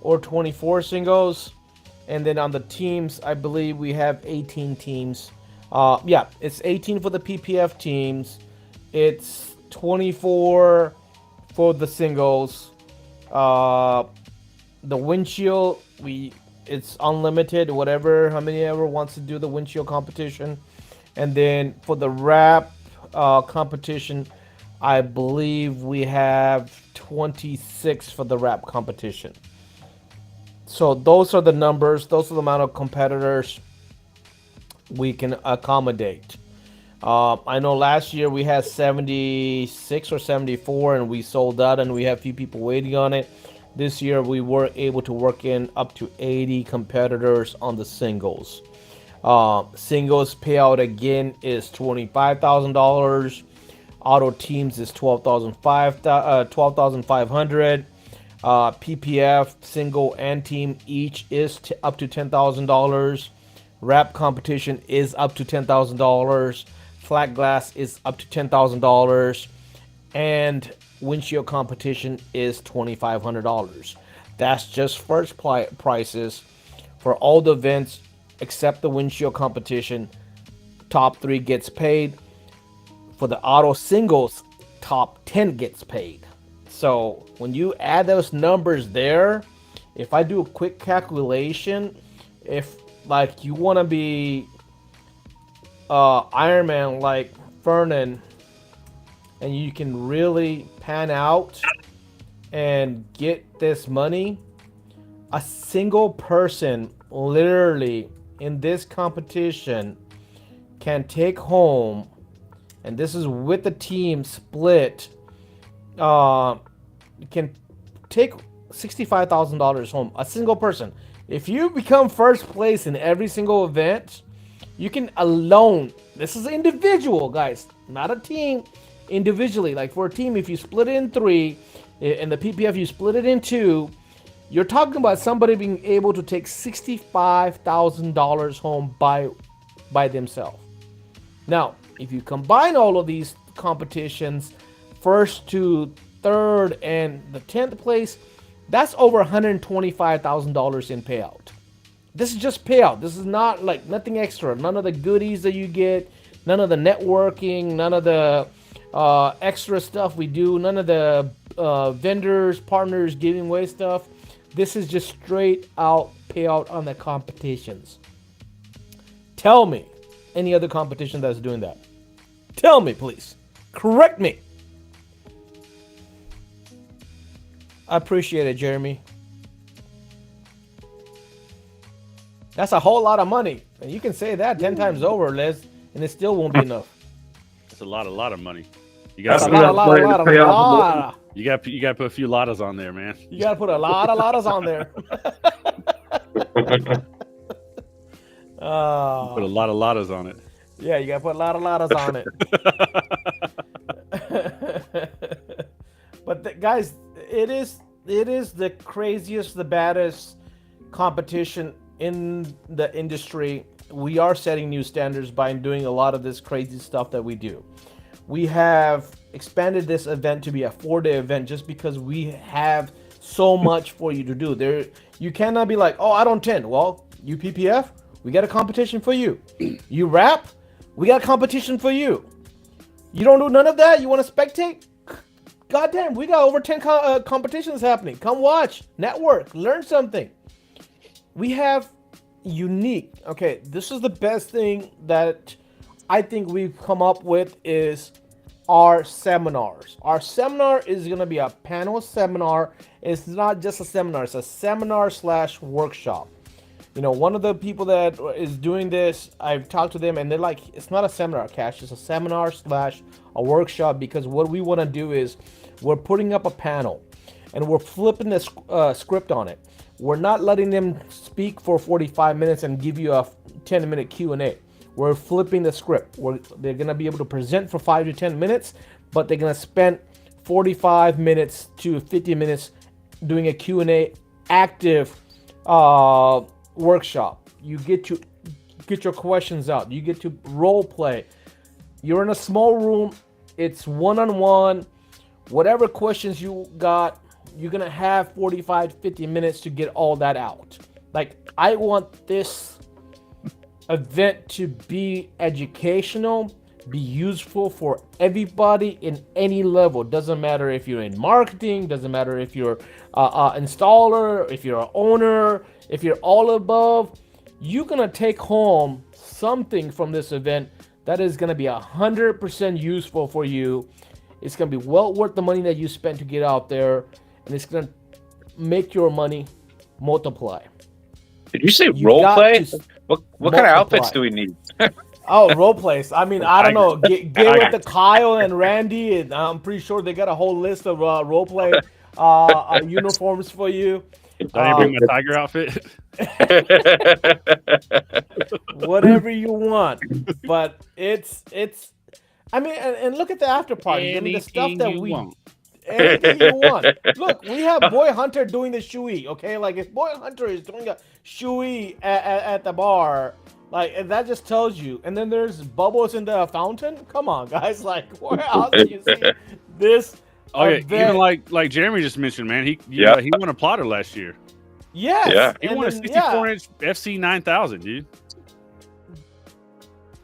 or 24 singles. And then on the teams, I believe we have 18 teams. Yeah, it's 18 for the PPF teams. It's 24 for the singles. The windshield, it's unlimited, whatever, how many ever wants to do the windshield competition. And then for the wrap competition, I believe we have 26 for the wrap competition. So those are the numbers. Those are the amount of competitors we can accommodate. I know last year we had 76 or 74 and we sold out and we have a few people waiting on it. This year we were able to work in up to 80 competitors on the singles. Singles payout again is $25,000. Auto teams is $12,500. PPF single and team each is up to $10,000. Wrap competition is up to $10,000. Flat glass is up to $10,000, and windshield competition is $2,500. That's just first prices for all the events except the windshield competition. Top 3 gets paid. For the auto singles, top 10 gets paid. So when you add those numbers there, if I do a quick calculation, if like you want to be Ironman like Fernan, and you can really pan out and get this money, a single person literally in this competition can take home, and this is with the team split, can take $65,000 home. A single person. If you become first place in every single event, you can alone. This is individual, guys, not a team. Individually, like for a team, if you split it in 3, and the PPF you split it in 2, you're talking about somebody being able to take $65,000 home by themselves. Now, if you combine all of these competitions, first to third and the 10th place, that's over $125,000 in payout. This is just payout. This is not like nothing extra. None of the goodies that you get, none of the networking, none of the extra stuff we do, none of the vendors, partners giving away stuff. This is just straight out payout on the competitions. Tell me any other competition that's doing that. Tell me, please. Correct me. I appreciate it, Jeremy. That's a whole lot of money. And you can say that 10 times over, Les, and it still won't be enough. That's a lot of money. You That's got a lot. You got to put a few lottas on there, man. You got to put a lot of lottas on there. Put a lot of lottas on it. Yeah, you got to put a lot of lottas on it. But guys, it is the craziest, the baddest competition in the industry. We are setting new standards by doing a lot of this crazy stuff that we do. We have expanded this event to be a 4-day event just because we have so much for you to do. There, you cannot be like, oh, I don't tend. Well, you PPF, we got a competition for you. You rap, we got a competition for you. You don't do none of that? You want to spectate? Goddamn, we got over 10 competitions happening. Come watch, network, learn something. We have unique. Okay, this is the best thing that I think we've come up with is our seminars. Our seminar is going to be a panel seminar. It's not just a seminar. It's a seminar/workshop. You know, one of the people that is doing this, I've talked to them and they're like, it's not a seminar, Cash. It's a seminar/a workshop, because what we want to do is we're putting up a panel and we're flipping the script on it. We're not letting them speak for 45 minutes and give you a 10-minute Q&A. We're flipping the script. They're going to be able to present for 5 to 10 minutes, but they're going to spend 45 minutes to 50 minutes doing a Q&A active workshop. You get to get your questions out. You get to role play. You're in a small room. It's one-on-one. Whatever questions you got, you're going to have 45, 50 minutes to get all that out. Like, I want this event to be educational, be useful for everybody in any level. Doesn't matter if you're in marketing, doesn't matter if you're an installer, if you're an owner, if you're all above. You're going to take home something from this event that is going to be 100% useful for you. It's going to be well worth the money that you spent to get out there, and it's going to make your money multiply. Did you say role play? What kind of outfits do we need? Oh, role plays. I mean, I don't know. Get with the Kyle and Randy, and I'm pretty sure they got a whole list of role play uniforms for you. I bring my tiger outfit. Whatever you want, but it's. I mean, and look at the after party. I mean, the stuff that we. anything you want. Look, we have Boy Hunter doing the shui. Okay, like if Boy Hunter is doing a shui at the bar, like and that just tells you. And then there's bubbles in the fountain. Come on, guys. Like where else do you see this? Oh yeah, event? even like Jeremy just mentioned, man. He won a plotter last year. Yes. Yeah. He and won a then, 64-inch FC 9000, dude.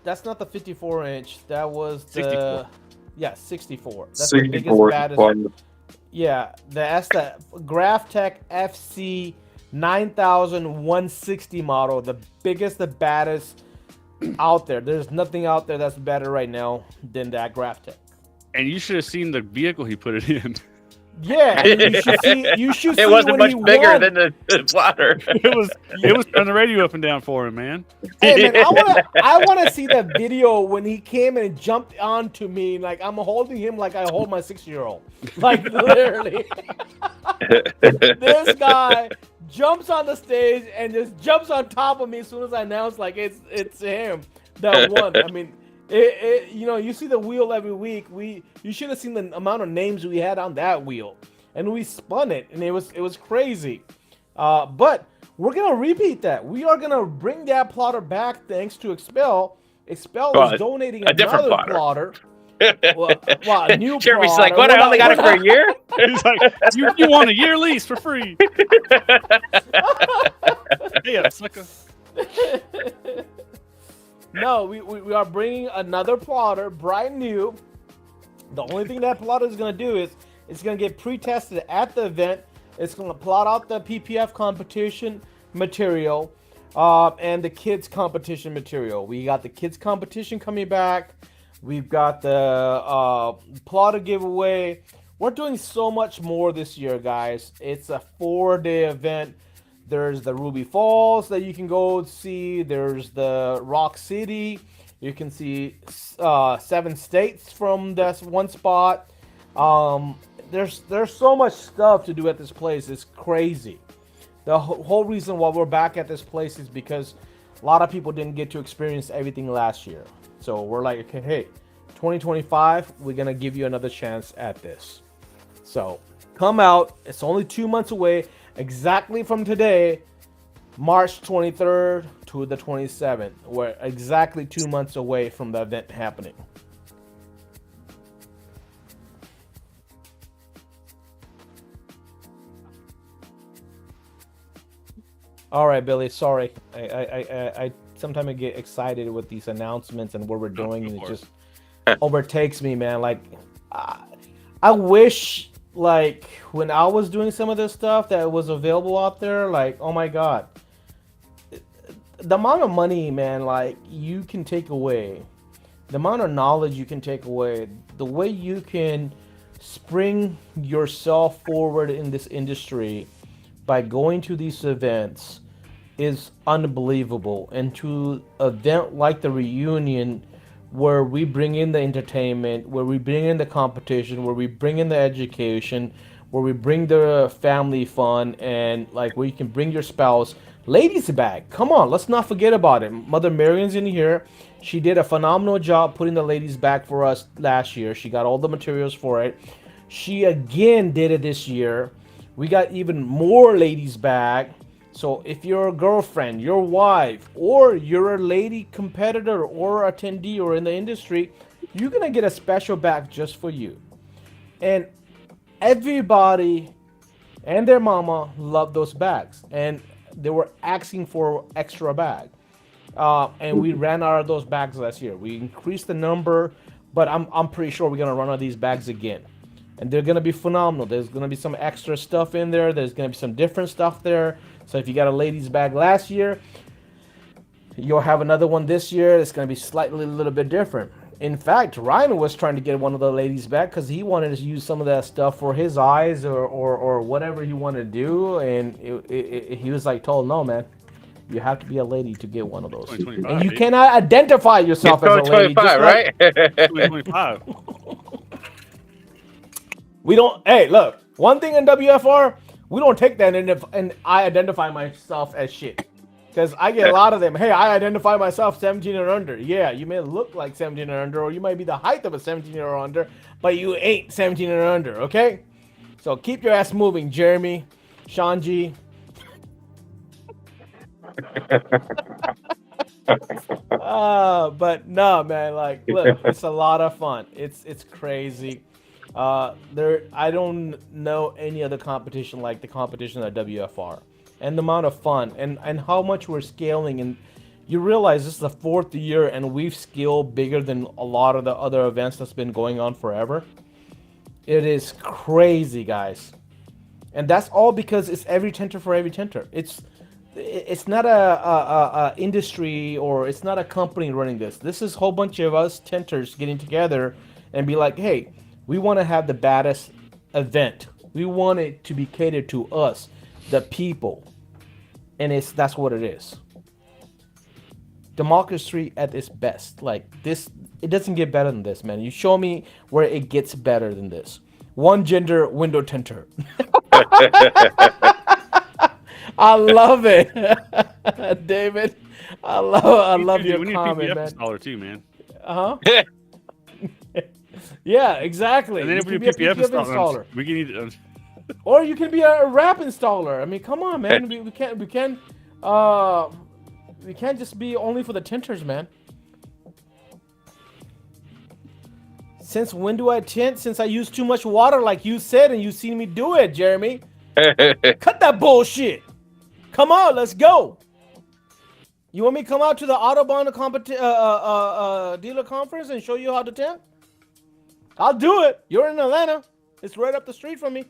That's not the 54-inch. That was the 64. Yeah, 64. That's the biggest 64. baddest. Yeah, that's the GrafTech FC 9160 model, the biggest, the baddest out there. There's nothing out there that's better right now than that GrafTech. And you should have seen the vehicle he put it in. Yeah, and you should see. You should see It wasn't when much he bigger won. than the plotter. It was on the radio up and down for him, man. Hey man, I wanna see that video when he came and jumped onto me, like I'm holding him like I hold my 6-year-old. Like literally. This guy jumps on the stage and just jumps on top of me as soon as I announce like it's him that won. I mean, you see the wheel every week. You should have seen the amount of names we had on that wheel, and we spun it, and it was crazy. But we're gonna repeat that. We are gonna bring that plotter back thanks to Expel. Expel is donating a different another plotter. Well, a new Jeremy's plotter. like, what? I only got it for a year? He's like, you want a year lease for free? Yeah, sucker. No, we are bringing another plotter, brand new. The only thing that plotter is going to do is it's going to get pre-tested at the event. It's going to plot out the PPF competition material and the kids competition material. We got the kids competition coming back. We've got the plotter giveaway. We're doing so much more this year, guys. It's a 4-day event. There's the Ruby Falls that you can go see. There's the Rock City. You can see 7 states from this one spot. There's so much stuff to do at this place. It's crazy. The whole reason why we're back at this place is because a lot of people didn't get to experience everything last year. So we're like, okay, hey, 2025, we're going to give you another chance at this. So come out. It's only 2 months away. Exactly from today, March 23rd to the 27th. We're exactly 2 months away from the event happening. All right, Billy. Sorry, I sometimes I get excited with these announcements and what we're doing, and it just overtakes me, man. Like, I wish. Like when I was doing some of this stuff that was available out there, like, oh my God, the amount of money, man, like you can take away, the amount of knowledge you can take away, the way you can spring yourself forward in this industry by going to these events is unbelievable. And to an event like the reunion, where we bring in the entertainment, where we bring in the competition, where we bring in the education, where we bring the family fun, and like where you can bring your spouse. Ladies bag, come on, let's not forget about it. Mother Marion's in here. She did a phenomenal job putting the ladies bag for us last year. She got all the materials for it. She again did it this year. We got even more ladies bag. So if you're a girlfriend, your wife, or you're a lady competitor or attendee or in the industry, you're going to get a special bag just for you. And everybody and their mama love those bags. And they were asking for extra bag. And we ran out of those bags last year. We increased the number, but I'm pretty sure we're going to run out of these bags again. And they're going to be phenomenal. There's going to be some extra stuff in there. There's going to be some different stuff there. So if you got a ladies bag last year, you'll have another one this year. It's going to be slightly a little bit different. In fact, Ryan was trying to get one of the ladies back because he wanted to use some of that stuff for his eyes or whatever he wanted to do. And he was like told, no, man, you have to be a lady to get one of those. And you cannot identify yourself as a lady. Just right? 2025. We don't, hey, look, one thing in WFR, we don't take that and I identify myself as shit. Because I get a lot of them. Hey, I identify myself 17 and under. Yeah, you may look like 17 and under, or you might be the height of a 17 or under, but you ain't 17 and under, okay? So keep your ass moving, Jeremy, Shanji. But no, man. Like, look, it's a lot of fun. It's crazy. I don't know any other competition like the competition at WFR, and the amount of fun and how much we're scaling. And you realize this is the fourth year, and we've scaled bigger than a lot of the other events that's been going on forever. It is crazy, guys, and that's all because it's every tenter for every tenter. It's not a industry, or it's not a company running this. This is a whole bunch of us tenters getting together and be like, hey, we want to have the baddest event. We want it to be catered to us, the people, and that's what it is. Democracy at its best. Like this, it doesn't get better than this, man. You show me where it gets better than this. One gender window tenter. I love it, David. I love your comment, man. Installer too, man. Yeah, exactly. And then if we be a PPF installer, we can either. or you can be a rap installer. I mean, come on, man. we can't just be only for the tinters, man. Since when do I tint? Since I use too much water, like you said, and you've seen me do it, Jeremy. Cut that bullshit. Come on, let's go. You want me to come out to the Autobahn dealer conference and show you how to tint? I'll do it. You're in Atlanta. It's right up the street from me.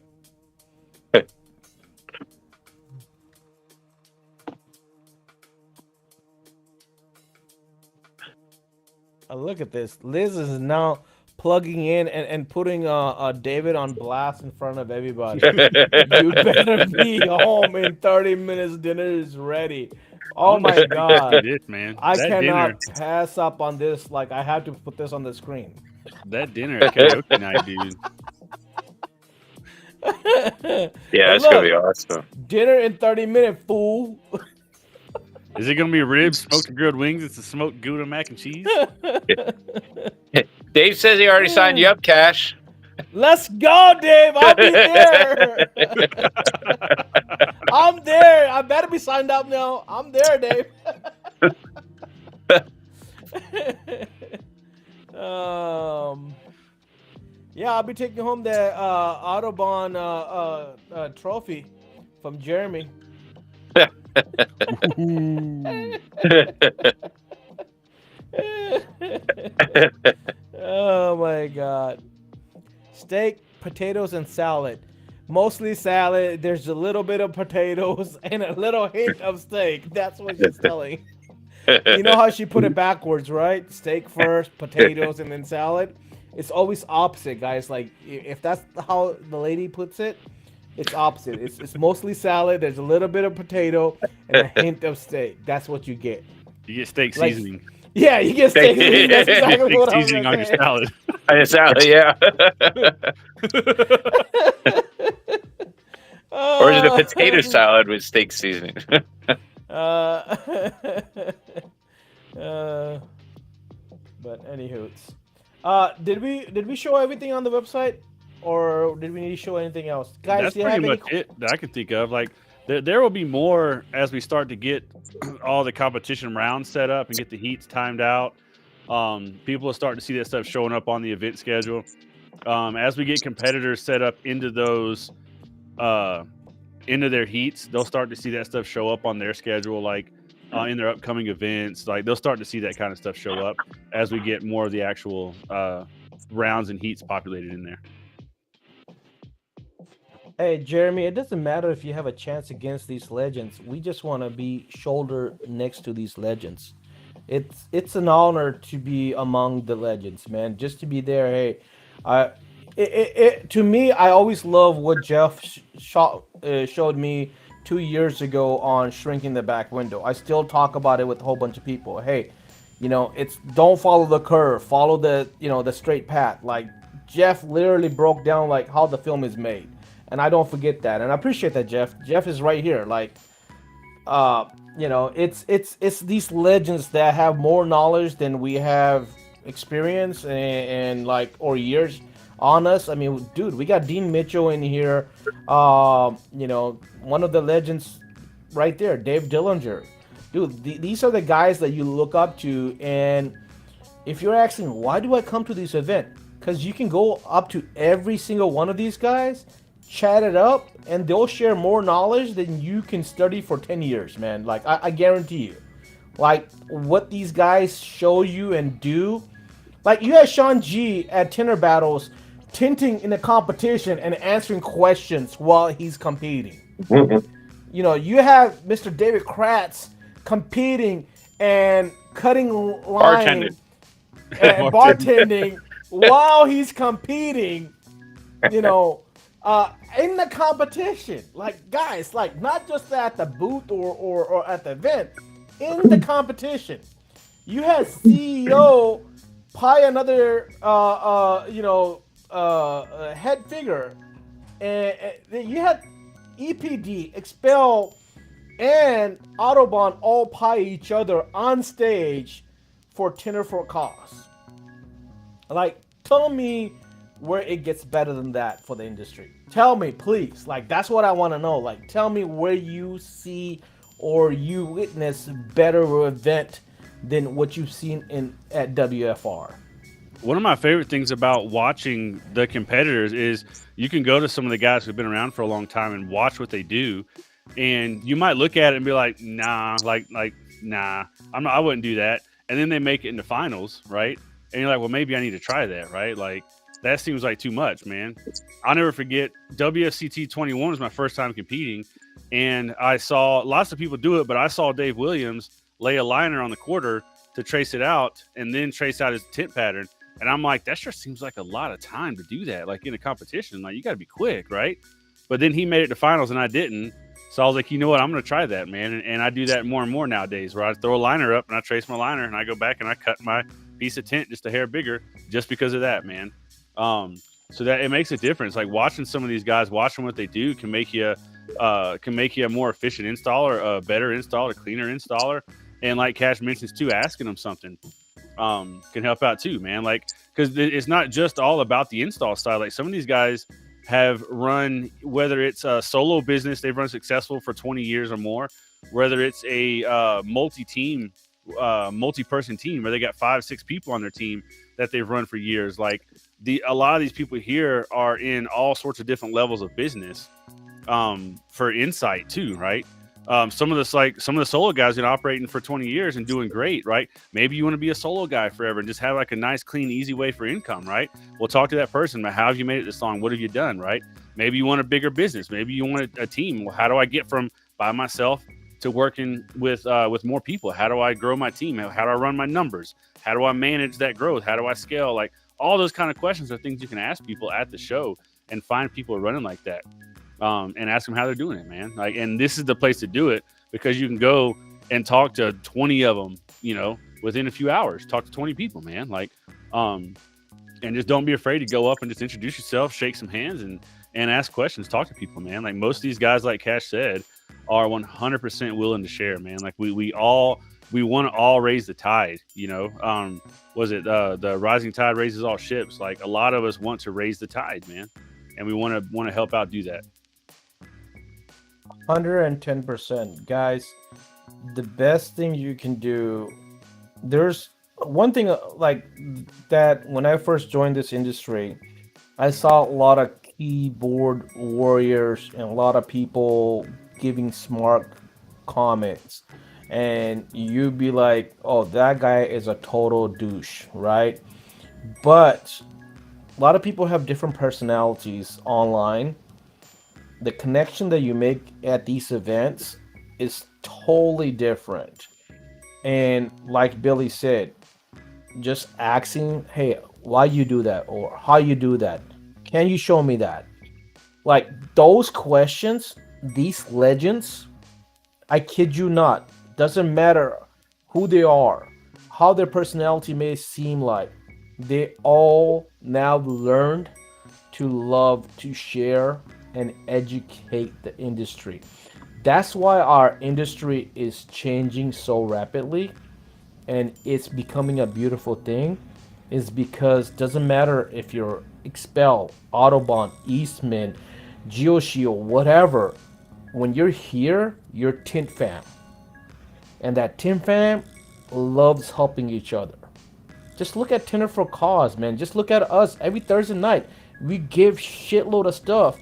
Look at this. Liz is now plugging in and putting David on blast in front of everybody. You better be home in 30 minutes. Dinner is ready. Oh my God. It, man. I cannot pass up on this. Like, I have to put this on the screen. That dinner at karaoke night, dude. Yeah, it's going to be awesome. Dinner in 30 minutes, fool. Is it going to be ribs, smoked and grilled wings? It's a smoked Gouda mac and cheese? Dave says he already signed you up, Cash. Let's go, Dave. I'll be there. I'm there. I better be signed up now. I'm there, Dave. Yeah, I'll be taking home the Autobahn trophy from Jeremy. Oh my God. Steak, potatoes, and salad. Mostly salad. There's a little bit of potatoes and a little hint of steak. That's what she's telling. You know how she put it backwards, right? Steak first, potatoes, and then salad. It's always opposite, guys. Like, if that's how the lady puts it, it's opposite. It's mostly salad. There's a little bit of potato and a hint of steak. That's what you get. You get steak seasoning. Yeah, you get steak seasoning. That's exactly steak what I was seasoning on your saying. salad. On your salad, yeah. Or is it a potato salad with steak seasoning? But anywhoots. Did we show everything on the website, or did we need to show anything else, guys? That's pretty much it that I can think of. Like, there will be more as we start to get all the competition rounds set up and get the heats timed out. People will start to see that stuff showing up on the event schedule. As we get competitors set up into those, into their heats, they'll start to see that stuff show up on their schedule, like in their upcoming events. Like, they'll start to see that kind of stuff show up as we get more of the actual rounds and heats populated in there. Hey, Jeremy, it doesn't matter if you have a chance against these legends. We just want to be shoulder next to these legends. It's an honor to be among the legends, man. Just to be there. Hey, to me, I always love what Jeff showed me 2 years ago on shrinking the back window. I still talk about it with a whole bunch of people. Hey, it's don't follow the curve, follow the the straight path. Like, Jeff literally broke down like how the film is made. And I don't forget that, and I appreciate that, Jeff. Jeff is right here. Like, it's these legends that have more knowledge than we have experience and like or years on us. I mean, dude, we got Dean Mitchell in here. You know, one of the legends right there, Dave Dillinger. Dude, these are the guys that you look up to. And if you're asking, why do I come to this event? Because you can go up to every single one of these guys, chat it up, and they'll share more knowledge than you can study for 10 years, man. Like, I guarantee you. Like, what these guys show you and do. Like, you had Sean G at Tinner Battles tinting in a competition and answering questions while he's competing. You know, you have Mr. David Kratz competing and cutting line Bartending. and bartending while he's competing, you know, in the competition. Like, guys, like, not just at the booth or at the event, in the competition. You had CEO pie another, head figure, and you had EPD, Expel, and Autobahn all pie each other on stage for Tinner for a Cause. Like, tell me where it gets better than that for the industry. Tell me, please. Like, that's what I want to know. Like, tell me where you see or you witness better event than what you've seen at WFR. One of my favorite things about watching the competitors is you can go to some of the guys who've been around for a long time and watch what they do, and you might look at it and be like, nah, nah, I wouldn't do that. And then they make it into finals, right? And you're like, well, maybe I need to try that, right? Like, that seems like too much, man. I'll never forget WFCT 21 was my first time competing, and I saw lots of people do it, but I saw Dave Williams lay a liner on the quarter to trace it out and then trace out his tint pattern. And I'm like, that sure seems like a lot of time to do that. Like, in a competition, like, you got to be quick, right? But then he made it to finals and I didn't. So I was like, you know what? I'm going to try that, man. And I do that more and more nowadays, where I throw a liner up and I trace my liner and I go back and I cut my piece of tint just a hair bigger just because of that, man. So that it makes a difference. Like, watching some of these guys, watching what they do can make you a more efficient installer, a better installer, a cleaner installer. And like Cash mentions too, asking them something can help out too, man. Like, because it's not just all about the install style. Like, some of these guys have run, whether it's a solo business, they've run successful for 20 years or more, whether it's a multi-person team where they got 5-6 people on their team that they've run for years. Like, a lot of these people here are in all sorts of different levels of business for insight too, right? Some of the solo guys been operating for 20 years and doing great, right? Maybe you want to be a solo guy forever and just have like a nice, clean, easy way for income, right? We'll talk to that person about how have you made it this long? What have you done, right? Maybe you want a bigger business. Maybe you want a team. Well, how do I get from by myself to working with more people? How do I grow my team? How do I run my numbers? How do I manage that growth? How do I scale? Like, all those kind of questions are things you can ask people at the show and find people running like that. And ask them how they're doing it, man. Like, and this is the place to do it, because you can go and talk to 20 of them, you know, within a few hours. Talk to 20 people, man. Like, and just don't be afraid to go up and just introduce yourself, shake some hands, and ask questions. Talk to people, man. Like, most of these guys, like Cash said, are 100% willing to share, man. Like, we want to all raise the tide, you know. Was it the rising tide raises all ships? Like, a lot of us want to raise the tide, man, and we want to help out do that. 110%. Guys, the best thing you can do, there's one thing like that. When I first joined this industry, I saw a lot of keyboard warriors and a lot of people giving smart comments, and you'd be like, oh, that guy is a total douche, right? But a lot of people have different personalities online. The connection that you make at these events is totally different. And like Billy said, just asking, hey, why you do that, or how you do that, can you show me that? Like, those questions, these legends, I kid you not, doesn't matter who they are, how their personality may seem like, they all now learned to love to share and educate the industry. That's why our industry is changing so rapidly, and it's becoming a beautiful thing. is because doesn't matter if you're Expel, Autobahn, Eastman, Geoshield, whatever. When you're here, you're Tint Fam, and that Tint Fam loves helping each other. Just look at Tinner for Cause, man. Just look at us every Thursday night. We give shitload of stuff.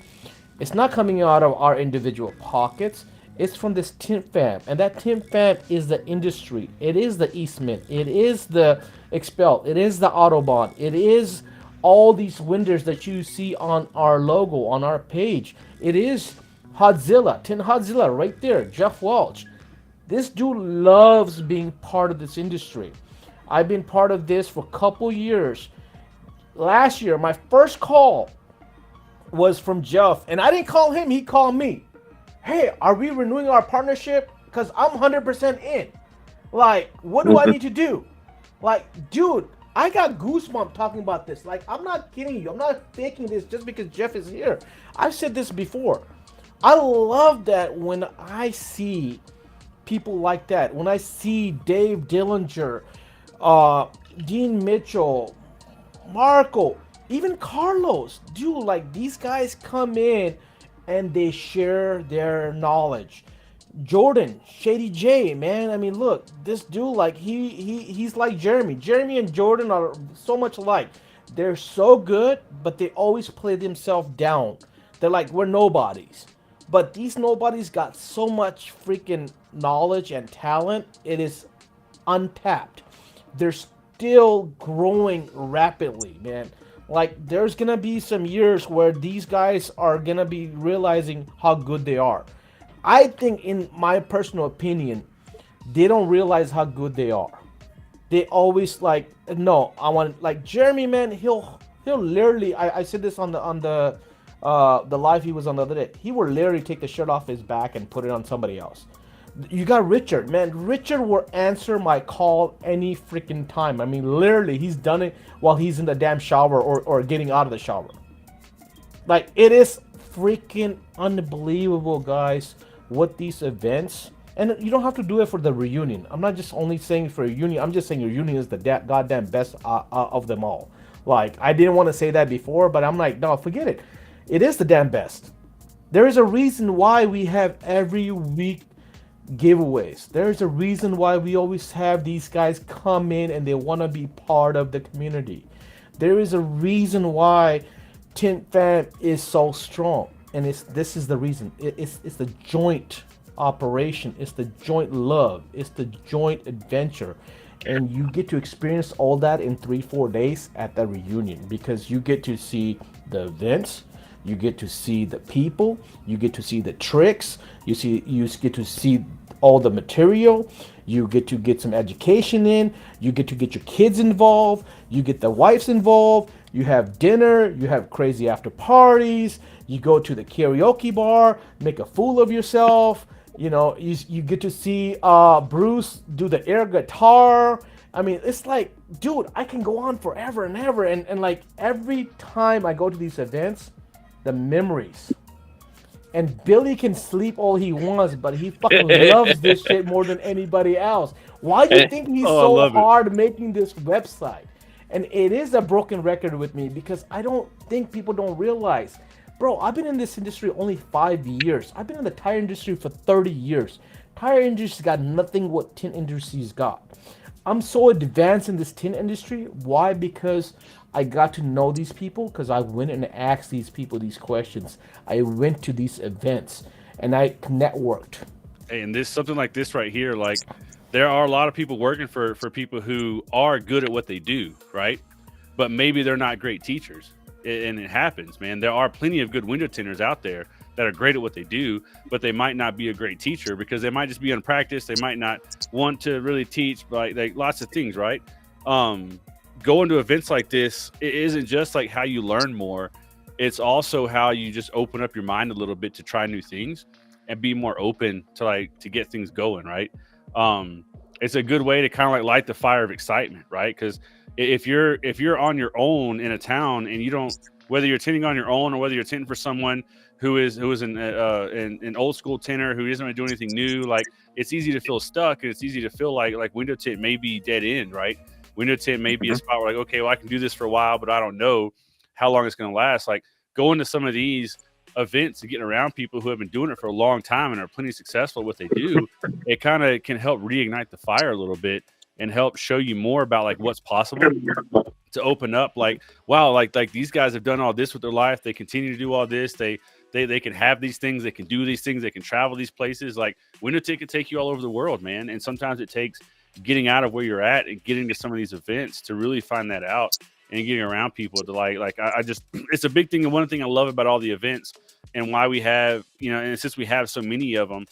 It's not coming out of our individual pockets. It's from this Tint Fam, and that Tint Fam is the industry. It is the Eastman. It is the Expel. It is the Autobahn. It is all these windows that you see on our logo on our page. It is Hodzilla, Tin Hodzilla, right there. Jeff Welch. This dude loves being part of this industry. I've been part of this for a couple years. Last year, my first call was from Jeff, and I didn't call him, he called me. Hey, are we renewing our partnership? Because I'm 100% in. Like, what do I need to do? Like, dude, I got goosebumps talking about this. Like, I'm not kidding you. I'm not faking this just because Jeff is here. I've said this before. I love that when I see people like that. When I see Dave Dillinger, Dean Mitchell, Marco, even Carlos, dude, like these guys come in and they share their knowledge. Jordan, Shady J, man. I mean, look, this dude, like he's like Jeremy. Jeremy and Jordan are so much alike. They're so good, but they always play themselves down. They're like we're nobodies. But these nobodies got so much freaking knowledge and talent. It is untapped. They're still growing rapidly, man. Like there's gonna be some years where these guys are gonna be realizing how good they are. I think, in my personal opinion, they don't realize how good they are. They always like, no, I want like Jeremy, man. He'll literally. I said this on the live he was on the other day. He will literally take the shirt off his back and put it on somebody else. You got Richard, man. Richard will answer my call any freaking time. I mean, literally, he's done it while he's in the damn shower or getting out of the shower. Like, it is freaking unbelievable, guys, what these events. And you don't have to do it for the reunion. I'm not just only saying for a reunion. I'm just saying your reunion is the goddamn best of them all. Like, I didn't want to say that before, but I'm like, no, forget it. It is the damn best. There is a reason why we have every week giveaways. There's a reason why we always have these guys come in and they want to be part of the community. There is a reason why Tint Fam is so strong, and this is the reason. It's the joint operation. It's the joint love. It's the joint adventure, and you get to experience all that in 3-4 days at the reunion because you get to see the events. You get to see the people. You get to see the tricks. You get to see all the material. You get to get some education in. You get to get your kids involved. You get the wives involved. You have dinner. You have crazy after parties. You go to the karaoke bar, make a fool of yourself. You know, you get to see Bruce do the air guitar. I mean, it's like, dude, I can go on forever and ever. And like every time I go to these events, the memories. And Billy can sleep all he wants, but he fucking loves this shit more than anybody else. Why do you think he's so hard making this website? And it is a broken record with me because I don't think people don't realize. Bro, I've been in this industry only 5 years. I've been in the tire industry for 30 years. Tire industry's got nothing what tin industry's got. I'm so advanced in this tin industry. Why? Because I got to know these people because I went and asked these people these questions. I went to these events and I networked. Hey, and this something like this right here, like there are a lot of people working for people who are good at what they do, right? But maybe they're not great teachers. And it happens, man. There are plenty of good window tinters out there that are great at what they do, but they might not be a great teacher because they might just be unpracticed. They might not want to really teach, like lots of things, right? Going to events like this, it isn't just like how you learn more. It's also how you just open up your mind a little bit to try new things and be more open to get things going, right? It's a good way to kind of like light the fire of excitement, right? Because if you're on your own in a town and you don't, whether you're tinting on your own or whether you're tinting for someone who is an old school tinter who doesn't want to do anything new, like it's easy to feel stuck and it's easy to feel like window tint may be dead end, right? We know it may be a Mhm. spot where like, okay, well, I can do this for a while, but I don't know how long it's going to last. Like going to some of these events and getting around people who have been doing it for a long time and are plenty successful at what they do, it kind of can help reignite the fire a little bit and help show you more about like what's possible to open up. Like, wow, like these guys have done all this with their life. They continue to do all this. They can have these things. They can do these things. They can travel these places. Like window tint can take you all over the world, man. And sometimes it takes getting out of where you're at and getting to some of these events to really find that out and getting around people to I just it's a big thing. And one thing I love about all the events and why we have, and since we have so many of them,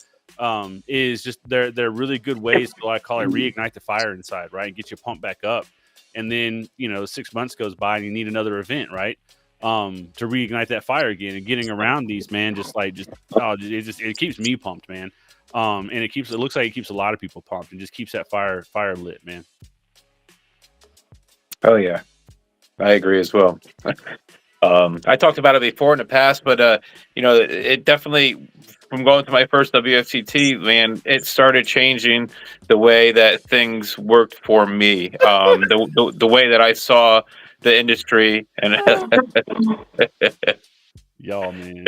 is just they're really good ways to, I call it, reignite the fire inside, right? And get you pumped back up. And then 6 months goes by and you need another event, right? To reignite that fire again. And getting around these, man, it keeps me pumped, man. And it looks like it keeps a lot of people pumped and just keeps that fire lit, man. Oh yeah, I agree as well. I talked about it before in the past, but it definitely, from going to my first WFCT, man, it started changing the way that things worked for me. The way that I saw the industry, and Y'all, man.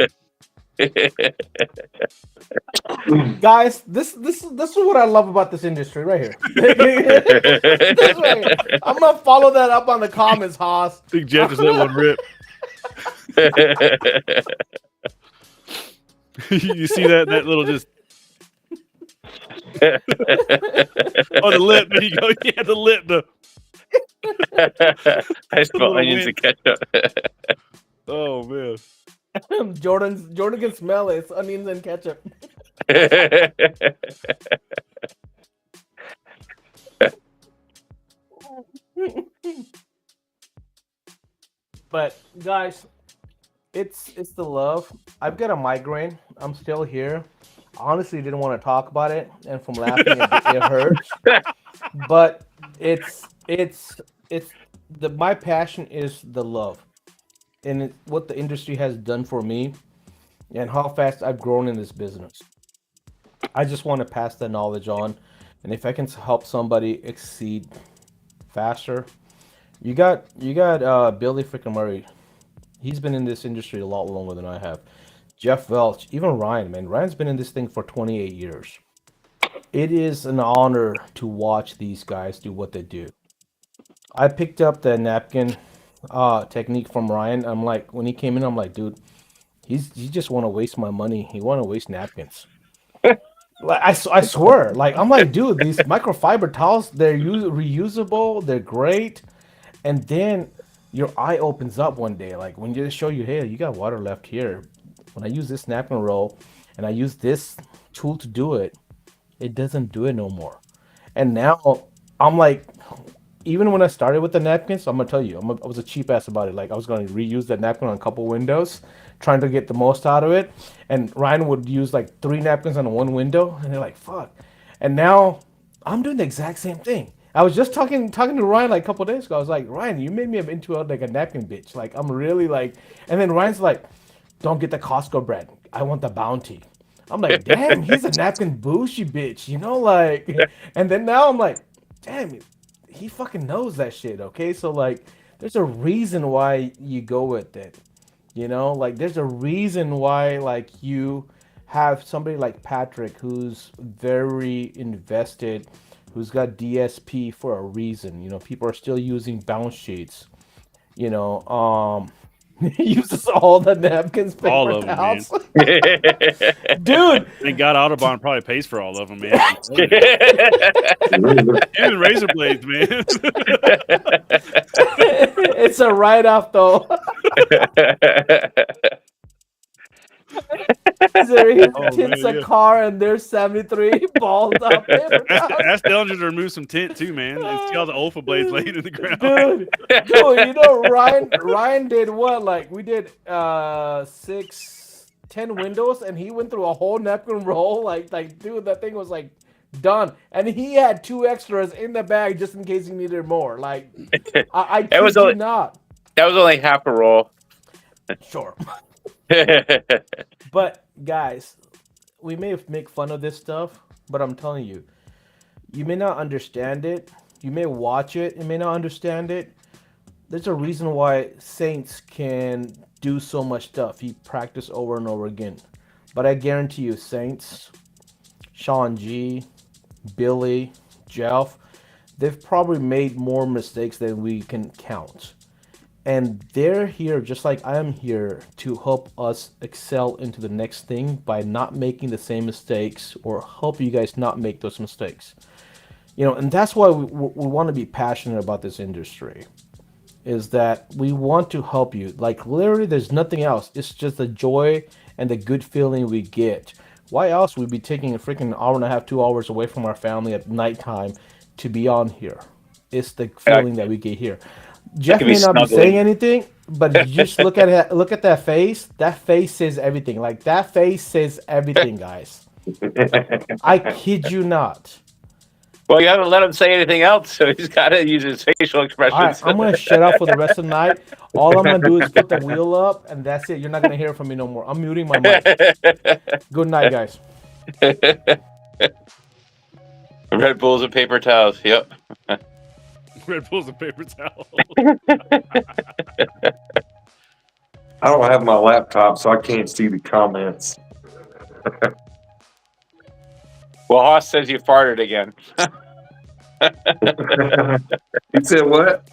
Guys, this is what I love about this industry right here. This right here. I'm gonna follow that up on the comments, Haas. Big Jeff just let one rip. You see that little just the lip. There you go. Yeah, the lip. I smell onions and ketchup. Oh man. Jordan can smell it. It's onions and ketchup. But guys, it's the love. I've got a migraine. I'm still here. Honestly, didn't want to talk about it, and from laughing, it hurts. But it's my passion is the love, and what the industry has done for me, and how fast I've grown in this business. I just want to pass the knowledge on, and if I can help somebody exceed faster, you got Billy freaking Murray. He's been in this industry a lot longer than I have. Jeff Welch, even Ryan, man. Ryan's been in this thing for 28 years. It is an honor to watch these guys do what they do. I picked up the napkin technique from Ryan. I'm like, when he came in, I'm like, dude, he just want to waste my money. He want to waste napkins. Like I swear, like I'm like, dude, these microfiber towels, they're reusable, they're great, and then your eye opens up one day, like when you show you, hey, you got water left here. When I use this napkin roll, and I use this tool to do it, it doesn't do it no more. And now I'm like, even when I started with the napkins, I'm gonna tell you, I was a cheap ass about it. Like I was gonna reuse that napkin on a couple windows, trying to get the most out of it. And Ryan would use like 3 napkins on one window, and they're like, "Fuck." And now I'm doing the exact same thing. I was just talking to Ryan like a couple days ago. I was like, Ryan, you made me into like a napkin bitch. Like I'm really like, and then Ryan's like, don't get the Costco brand. I want the Bounty. I'm like, damn, he's a napkin bougie bitch, like. And then now I'm like, damn, he fucking knows that shit. Okay, so like, there's a reason why you go with it. Like there's a reason why like you have somebody like Patrick who's very invested, who's got DSP for a reason. People are still using bounce sheets. He uses all the napkins, paper All of them, towels. man. Dude. Thank God Audubon probably pays for all of them, man. Even razor blades, man. It's a write-off, though. He tints a car and there's 73 balled up paper towels. Ask Dellinger to remove some tint too, man. And see all the Olfa blades laying in the ground. Dude, Ryan did what? Like we did 10 windows, and he went through a whole napkin roll. Like dude, that thing was like done, and he had 2 extras in the bag just in case he needed more. Like I kid you not. That was only half a roll. Sure. But guys, we may make fun of this stuff, but I'm telling you, you may not understand it, You may watch it and may not understand it. There's a reason why Saints can do so much stuff. He practiced over and over again. But I guarantee you, Saints, Sean G, Billy, Jeff, they've probably made more mistakes than we can count. And they're here just like I am here to help us excel into the next thing by not making the same mistakes or help you guys not make those mistakes. And that's why we want to be passionate about this industry, is that we want to help you. Like, literally, there's nothing else. It's just the joy and the good feeling we get. Why else would we be taking a freaking hour and a half, 2 hours away from our family at nighttime to be on here? It's the feeling that we get here. Jeff may not be saying anything, but you just look at it. Look at that face. That face says everything. Like, that face says everything, guys. I kid you not. Well, you haven't let him say anything else, so he's got to use his facial expressions. All right, I'm gonna shut up for the rest of the night. All I'm gonna do is put the wheel up, and that's it. You're not gonna hear from me no more. I'm muting my mic. Good night, guys. Red Bulls and paper towels. Yep. Red Bulls and paper towels. I don't have my laptop, so I can't see the comments. Well, Hoss says you farted again. He said what?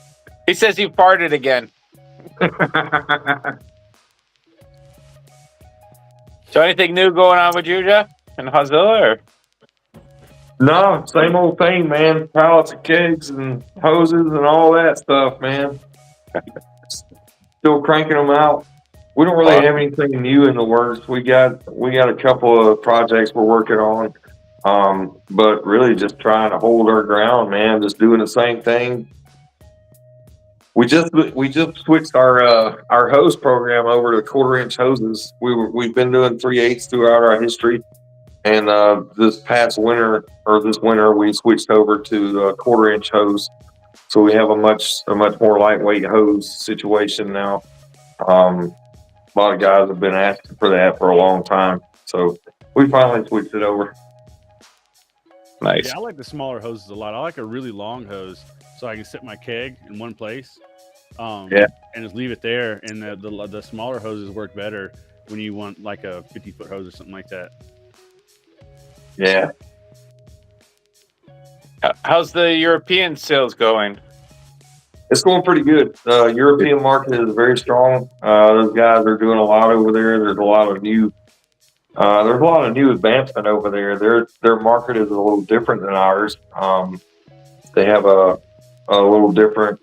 He says you farted again. So anything new going on with you, Jeff? And Hozilla? Or? No, same old thing, man. Pallets of kegs and hoses and all that stuff, man. Still cranking them out. We don't really have anything new in the works. We got a couple of projects we're working on, but really just trying to hold our ground, man. Just doing the same thing. We just switched our hose program over to 1/4-inch hoses. We've been doing 3/8 throughout our history. And this winter, we switched over to the 1/4-inch hose, so we have a much more lightweight hose situation now. A lot of guys have been asking for that for a long time, so we finally switched it over. Nice. Yeah, I like the smaller hoses a lot. I like a really long hose so I can sit my keg in one place. And just leave it there. And the smaller hoses work better when you want like a 50-foot hose or something like that. Yeah. How's the European sales going? It's going pretty good. The European market is very strong. Those guys are doing a lot over there. There's a lot of new advancement over there. Their market is a little different than ours. They have a little different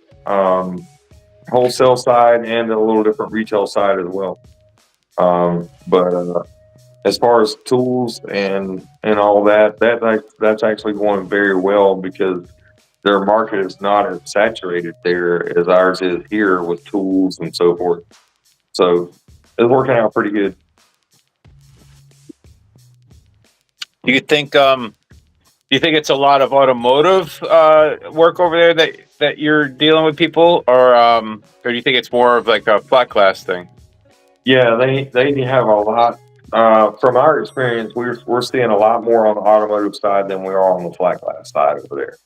wholesale side and a little different retail side as well. But as far as tools and all that's actually going very well because their market is not as saturated there as ours is here with tools and so forth. So it's working out pretty good. Do you think it's a lot of automotive work over there that you're dealing with people, or do you think it's more of like a flat glass thing? Yeah, they have a lot. From our experience, we're seeing a lot more on the automotive side than we are on the flat glass side over there.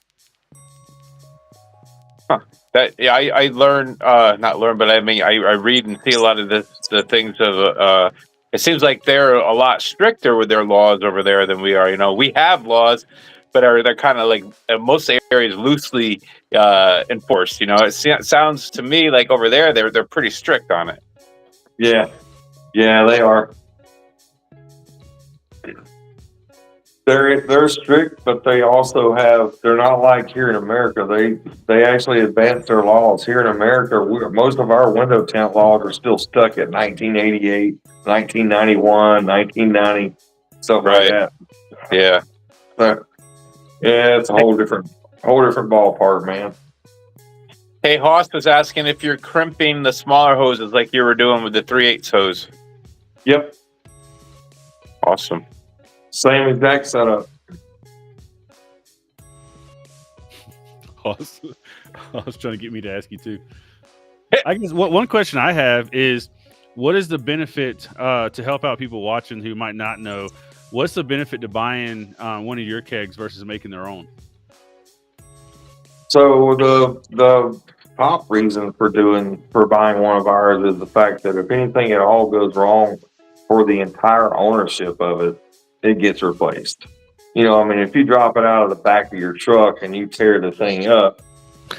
Huh. I learn, not learn, but I mean, I read and see a lot of the things of. It seems like they're a lot stricter with their laws over there than we are. You know, we have laws, but they're kind of like in most areas loosely enforced. You know, it sounds to me like over there they're pretty strict on it. Yeah, they are. They're strict, but they also they're not like here in America. They actually advanced their laws. Here in America, most of our window tint laws are still stuck at 1988, 1991, 1990, stuff like that. Yeah. Yeah, it's a whole different ballpark, man. Hey, Hoss was asking if you're crimping the smaller hoses like you were doing with the 3/8 hose. Yep. Awesome. Same exact setup. I was trying to get me to ask you too. I guess one question I have is, what is the benefit to help out people watching who might not know? What's the benefit to buying one of your kegs versus making their own? So the top reason for buying one of ours is the fact that if anything at all goes wrong for the entire ownership of it, it gets replaced. I mean, if you drop it out of the back of your truck and you tear the thing up,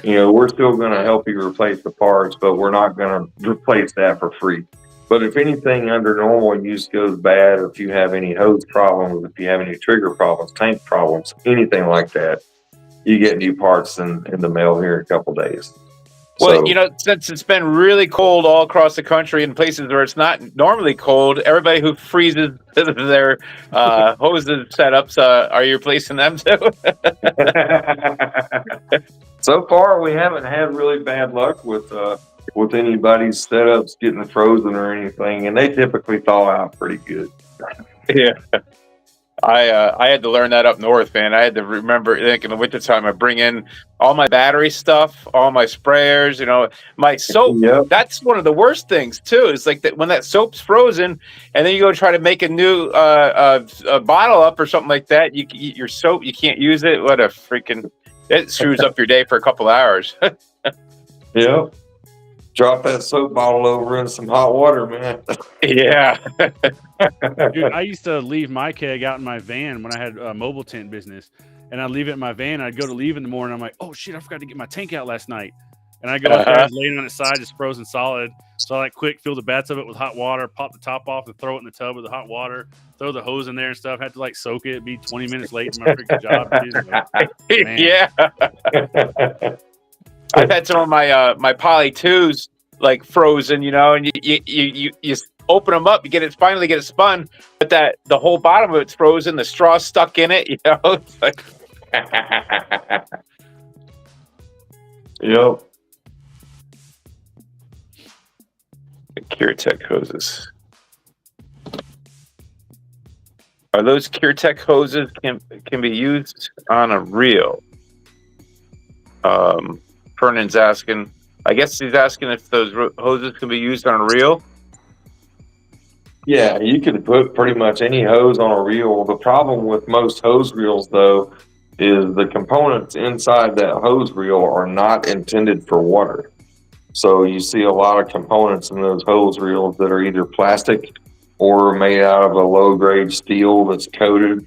we're still going to help you replace the parts, but we're not going to replace that for free. But if anything under normal use goes bad, if you have any hose problems, if you have any trigger problems, tank problems, anything like that, you get new parts in the mail here in a couple days. Well, So, since it's been really cold all across the country in places where it's not normally cold, everybody who freezes their hoses setups, are you replacing them too? so far we haven't had really bad luck with anybody's setups getting frozen or anything, and they typically thaw out pretty good. Yeah. I had to learn that up north, man. I had to remember, like in the wintertime, I bring in all my battery stuff, all my sprayers, my soap. Yep. That's one of the worst things too. It's like that when that soap's frozen, and then you go try to make a new a bottle up or something like that. Your soap, you can't use it. What a freaking! It screws up your day for a couple hours. Yep. Drop that soap bottle over in some hot water, man. Yeah. Dude, I used to leave my keg out in my van when I had a mobile tent business, and I'd leave it in my van. I'd go to leave in the morning. I'm like, oh shit, I forgot to get my tank out last night. And I go upstairs, lay it on its side, just frozen solid. So I quick fill the bathtub it with hot water, pop the top off, and throw it in the tub with the hot water. Throw the hose in there and stuff. Had to soak it. Be 20 minutes late in my freaking job. Dude. Yeah. I've had some of my my poly 2s frozen, and you open them up, you finally get it spun, but the whole bottom of it's frozen, the straw's stuck in it, It's like Yep. the CureTech hoses. Are those CureTech hoses can be used on a reel? Fernand's asking. I guess he's asking if those hoses can be used on a reel. Yeah, you can put pretty much any hose on a reel. The problem with most hose reels, though, is the components inside that hose reel are not intended for water. So you see a lot of components in those hose reels that are either plastic or made out of a low-grade steel that's coated,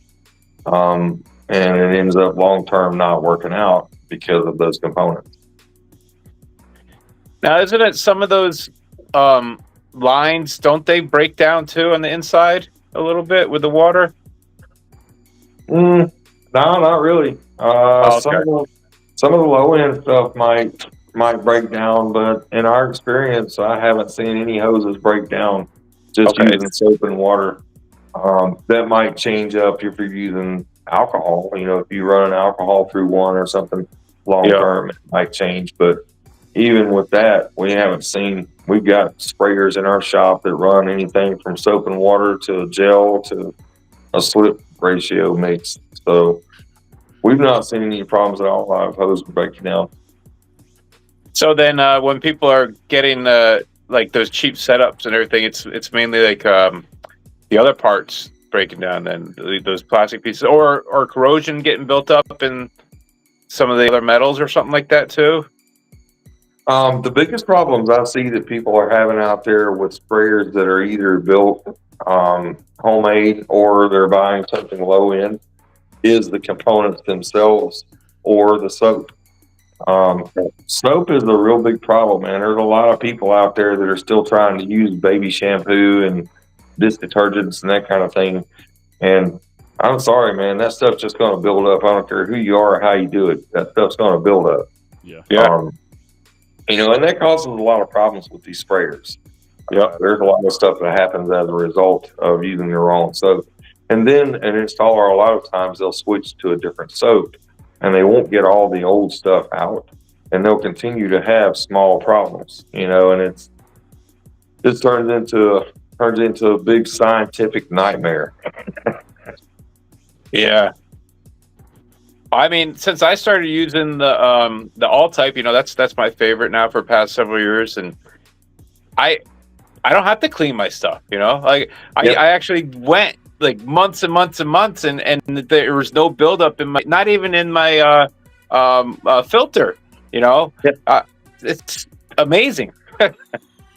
and it ends up long-term not working out because of those components. Now, isn't it some of those lines, don't they break down too on the inside a little bit with the water? No, not really. Okay. Some of the low end stuff might break down, but in our experience, I haven't seen any hoses break down just using soap and water. That might change up if you're using alcohol. If you run an alcohol through one or something long term, it might change. But even with that, we haven't seen. We've got sprayers in our shop that run anything from soap and water to gel to a slip ratio mix. So we've not seen any problems at all of hose breaking down. So then, when people are getting those cheap setups and everything, it's mainly the other parts breaking down. Then those plastic pieces, or corrosion getting built up in some of the other metals or something like that too. The biggest problems I see that people are having out there with sprayers that are either built homemade or they're buying something low end is the components themselves or the soap. Soap is a real big problem, man. There's a lot of people out there that are still trying to use baby shampoo and dish detergents and that kind of thing. And I'm sorry, man, that stuff's just going to build up. I don't care who you are or how you do it. That stuff's going to build up. Yeah. And that causes a lot of problems with these sprayers. There's a lot of stuff that happens as a result of using the wrong soap. And then an installer, a lot of times, they'll switch to a different soap, and they won't get all the old stuff out, and they'll continue to have small problems. And it turns into a big scientific nightmare. Yeah. I mean, since I started using the all type, that's my favorite now for the past several years, and I don't have to clean my stuff. I actually went months and months and months, and there was no buildup in not even in my filter. You know, Yeah. it's amazing.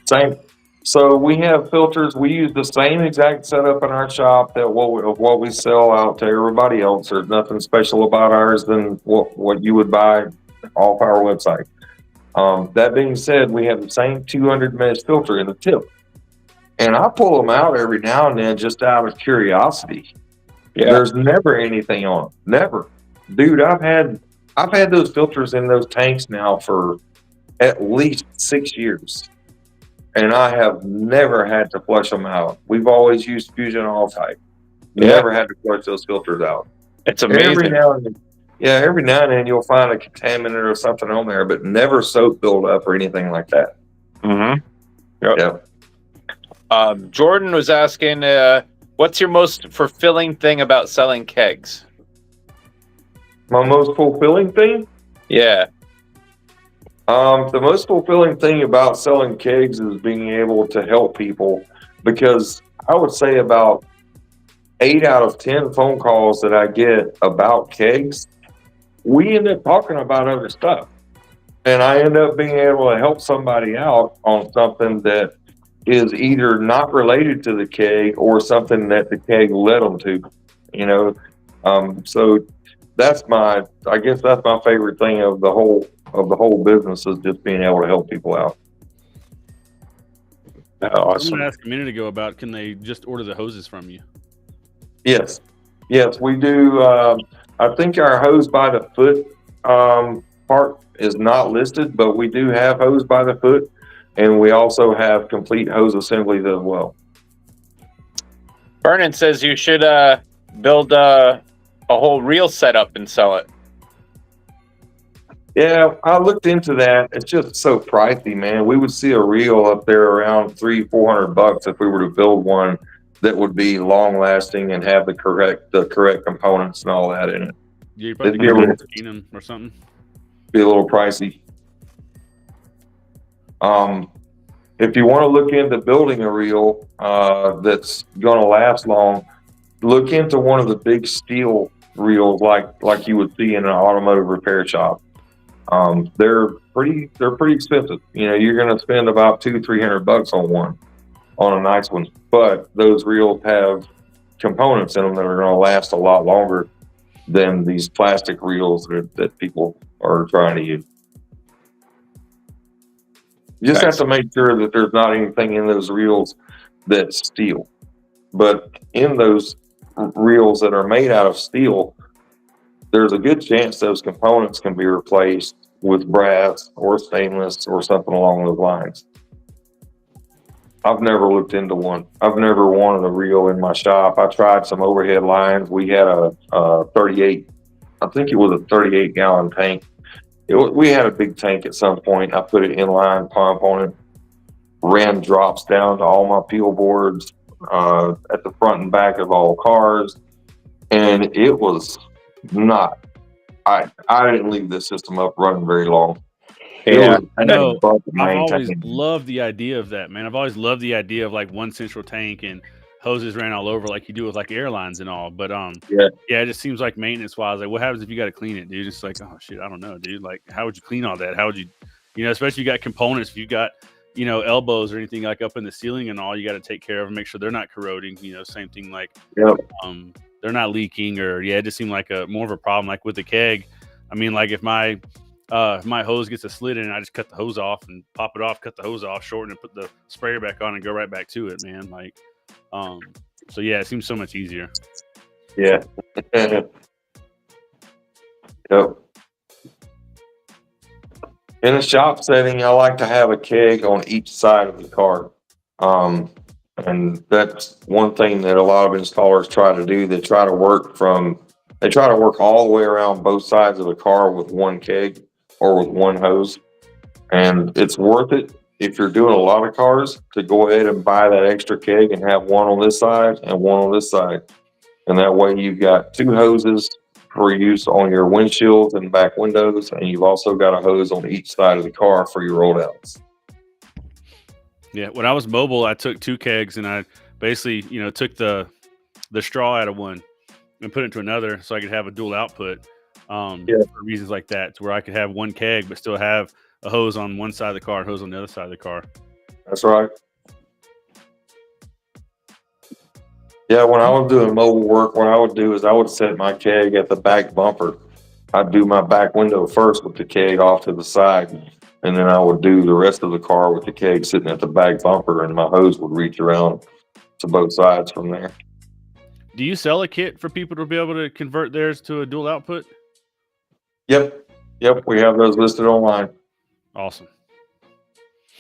Same. So we have filters. We use the same exact setup in our shop that what we sell out to everybody else. There's nothing special about ours than what you would buy off our website. That being said, we have the same 200 mesh filter in the tip, and I pull them out every now and then just out of curiosity. Yeah. There's never anything on them. Never, dude. I've had those filters in those tanks now for at least 6 years. And I have never had to flush them out. We've always used Fusion all type. Never had to flush those filters out. It's amazing. Every now and then you'll find a contaminant or something on there, but never soap buildup or anything like that. Yep. Yeah. Jordan was asking, what's your most fulfilling thing about selling kegs? My most fulfilling thing? Yeah. The most fulfilling thing about selling kegs is being able to help people, because I would say about 8 out of 10 phone calls that I get about kegs, we end up talking about other stuff. And I end up being able to help somebody out on something that is either not related to the keg or something that the keg led them to, you know. So I guess that's my favorite thing of the whole business, is just being able to help people out. Awesome. Someone asked a minute ago about, can they just order the hoses from you? Yes, we do. I think our hose by the foot part is not listed, but we do have hose by the foot, and we also have complete hose assemblies as well. Vernon says you should build a whole reel setup and sell it. Yeah, I looked into that. It's just so pricey, man. We would see a reel up there around $300-400 if we were to build one that would be long lasting and have the correct components and all that in it. Yeah, you probably get them or something. Be a little pricey. If you want to look into building a reel that's going to last long, look into one of the big steel reels like you would see in an automotive repair shop. They're pretty expensive. You know, you're going to spend about $200-300 on a nice one, but those reels have components in them that are going to last a lot longer than these plastic reels that people are trying to use. You just have to make sure that there's not anything in those reels that's steel. But in those reels that are made out of steel, there's a good chance those components can be replaced with brass or stainless or something along those lines. I've never looked into one. I've never wanted a reel in my shop. I tried some overhead lines. We had a 38, I think it was a 38-gallon tank. We had a big tank at some point. I put an inline pump on it, ran drops down to all my peel boards at the front and back of all cars, and it was not. I didn't leave the system up running very long. Yeah, I know. I've always loved the idea of that, man. I've always loved the idea of like one central tank and hoses ran all over like you do with like airlines and all. But yeah, it just seems like maintenance wise, like what happens if you got to clean it, dude? It's like, oh shit, I don't know, dude. Like, how would you clean all that? How would you, especially if you got components, if you got, elbows or anything like up in the ceiling and all, you got to take care of and make sure they're not corroding. Same thing like, they're not leaking or it just seemed like more of a problem. Like with the keg, I mean, like if my hose gets a slit in it, I just cut the hose off and pop it off, cut the hose off, shorten it, put the sprayer back on and go right back to it, man. Like, so yeah, it seems so much easier. Yeah. Yep. In a shop setting, I like to have a keg on each side of the car. And that's one thing that a lot of installers try to do. They try to work all the way around both sides of the car with one keg or with one hose. And it's worth it if you're doing a lot of cars to go ahead and buy that extra keg and have one on this side and one on this side. And that way you've got two hoses for use on your windshields and back windows. And you've also got a hose on each side of the car for your roll outs. Yeah, when I was mobile, I took two kegs and I basically, took the straw out of one and put it into another so I could have a dual output. for reasons like that, to where I could have one keg but still have a hose on one side of the car and hose on the other side of the car. That's right. Yeah, when I was doing mobile work, what I would do is I would set my keg at the back bumper. I'd do my back window first with the keg off to the side, and then I would do the rest of the car with the keg sitting at the back bumper, and my hose would reach around to both sides from there. Do you sell a kit for people to be able to convert theirs to a dual output? Yep. We have those listed online. Awesome.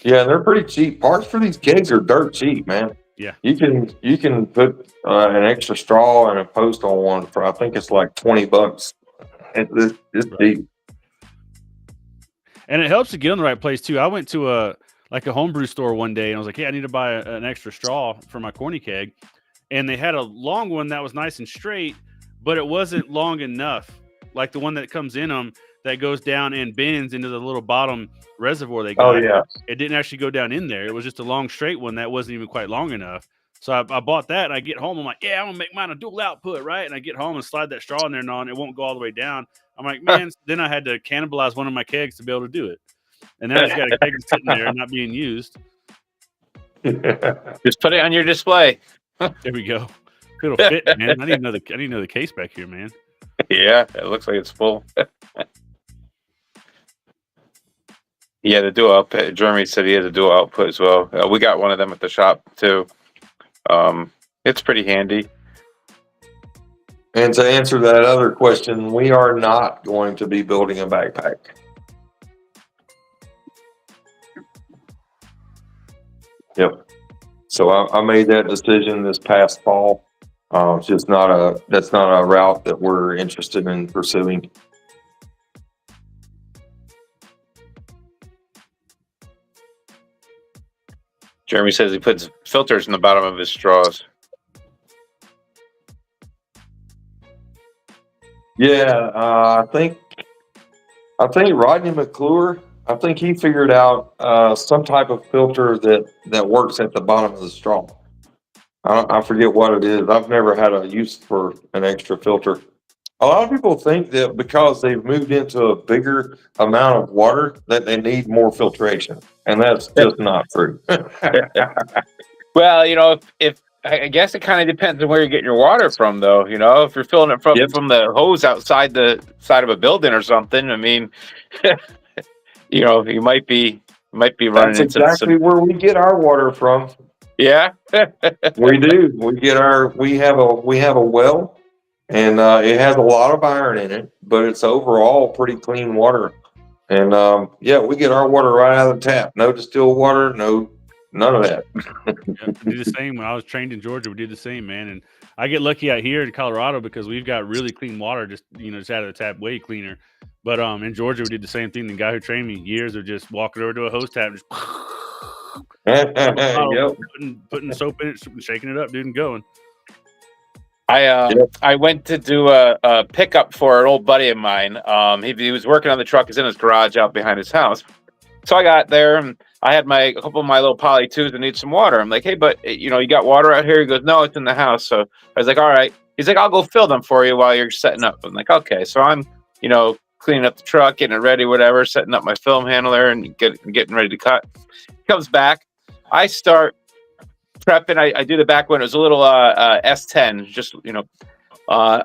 Yeah, they're pretty cheap. Parts for these kegs are dirt cheap, man. Yeah. You can put an extra straw and a post on one for, I think it's like $20. It's cheap. And it helps to get in the right place too. I went to a homebrew store one day and I was like, hey, I need to buy an extra straw for my corny keg. And they had a long one that was nice and straight, but it wasn't long enough. Like the one that comes in them that goes down and bends into the little bottom reservoir they got. Oh, yeah. It didn't actually go down in there. It was just a long straight one that wasn't even quite long enough. So I bought that and I get home. I'm like, yeah, I'm gonna make mine a dual output, right? And I get home and slide that straw in there and it won't go all the way down. I'm like, man, then I had to cannibalize one of my kegs to be able to do it. And now I just got a keg sitting there not being used. Just put it on your display. There we go. It'll fit, man. I didn't know the case back here, man. Yeah, it looks like it's full. Yeah, the dual output. Jeremy said he has a dual output as well. We got one of them at the shop too. It's pretty handy. And to answer that other question, we are not going to be building a backpack. Yep. So I made that decision this past fall. It's just that's not a route that we're interested in pursuing. Jeremy says he puts filters in the bottom of his straws. Yeah, I think Rodney McClure, I think he figured out some type of filter that works at the bottom of the straw. I forget what it is. I've never had a use for an extra filter. A lot of people think that because they've moved into a bigger amount of water that they need more filtration, and that's just not true. Well, if I guess it kind of depends on where you're getting your water from, though. If you're filling it from the hose outside the side of a building or something, I mean, you might be running That's into exactly where we get our water from. Yeah, we do. We have a well, and it has a lot of iron in it, but it's overall pretty clean water. And we get our water right out of the tap. No distilled water, none of that. Yeah, we do the same. When I was trained in Georgia, we did the same, man. And I get lucky out here in Colorado because we've got really clean water, just out of the tap, way cleaner. But in Georgia, we did the same thing. The guy who trained me years of just walking over to a hose tap, just putting soap in it, shaking it up, dude, and going. I went to do a pickup for an old buddy of mine. He was working on the truck. It's in his garage out behind his house. So I got there and I had a couple of my little poly tubes that need some water. I'm like, hey, but you got water out here? He goes, no, it's in the house. So I was like, all right. He's like, I'll go fill them for you while you're setting up. I'm like, okay. So I'm, cleaning up the truck, getting it ready, whatever, setting up my film handler and getting ready to cut. He comes back. I start prepping. I do the back window. It was a little S10, just, I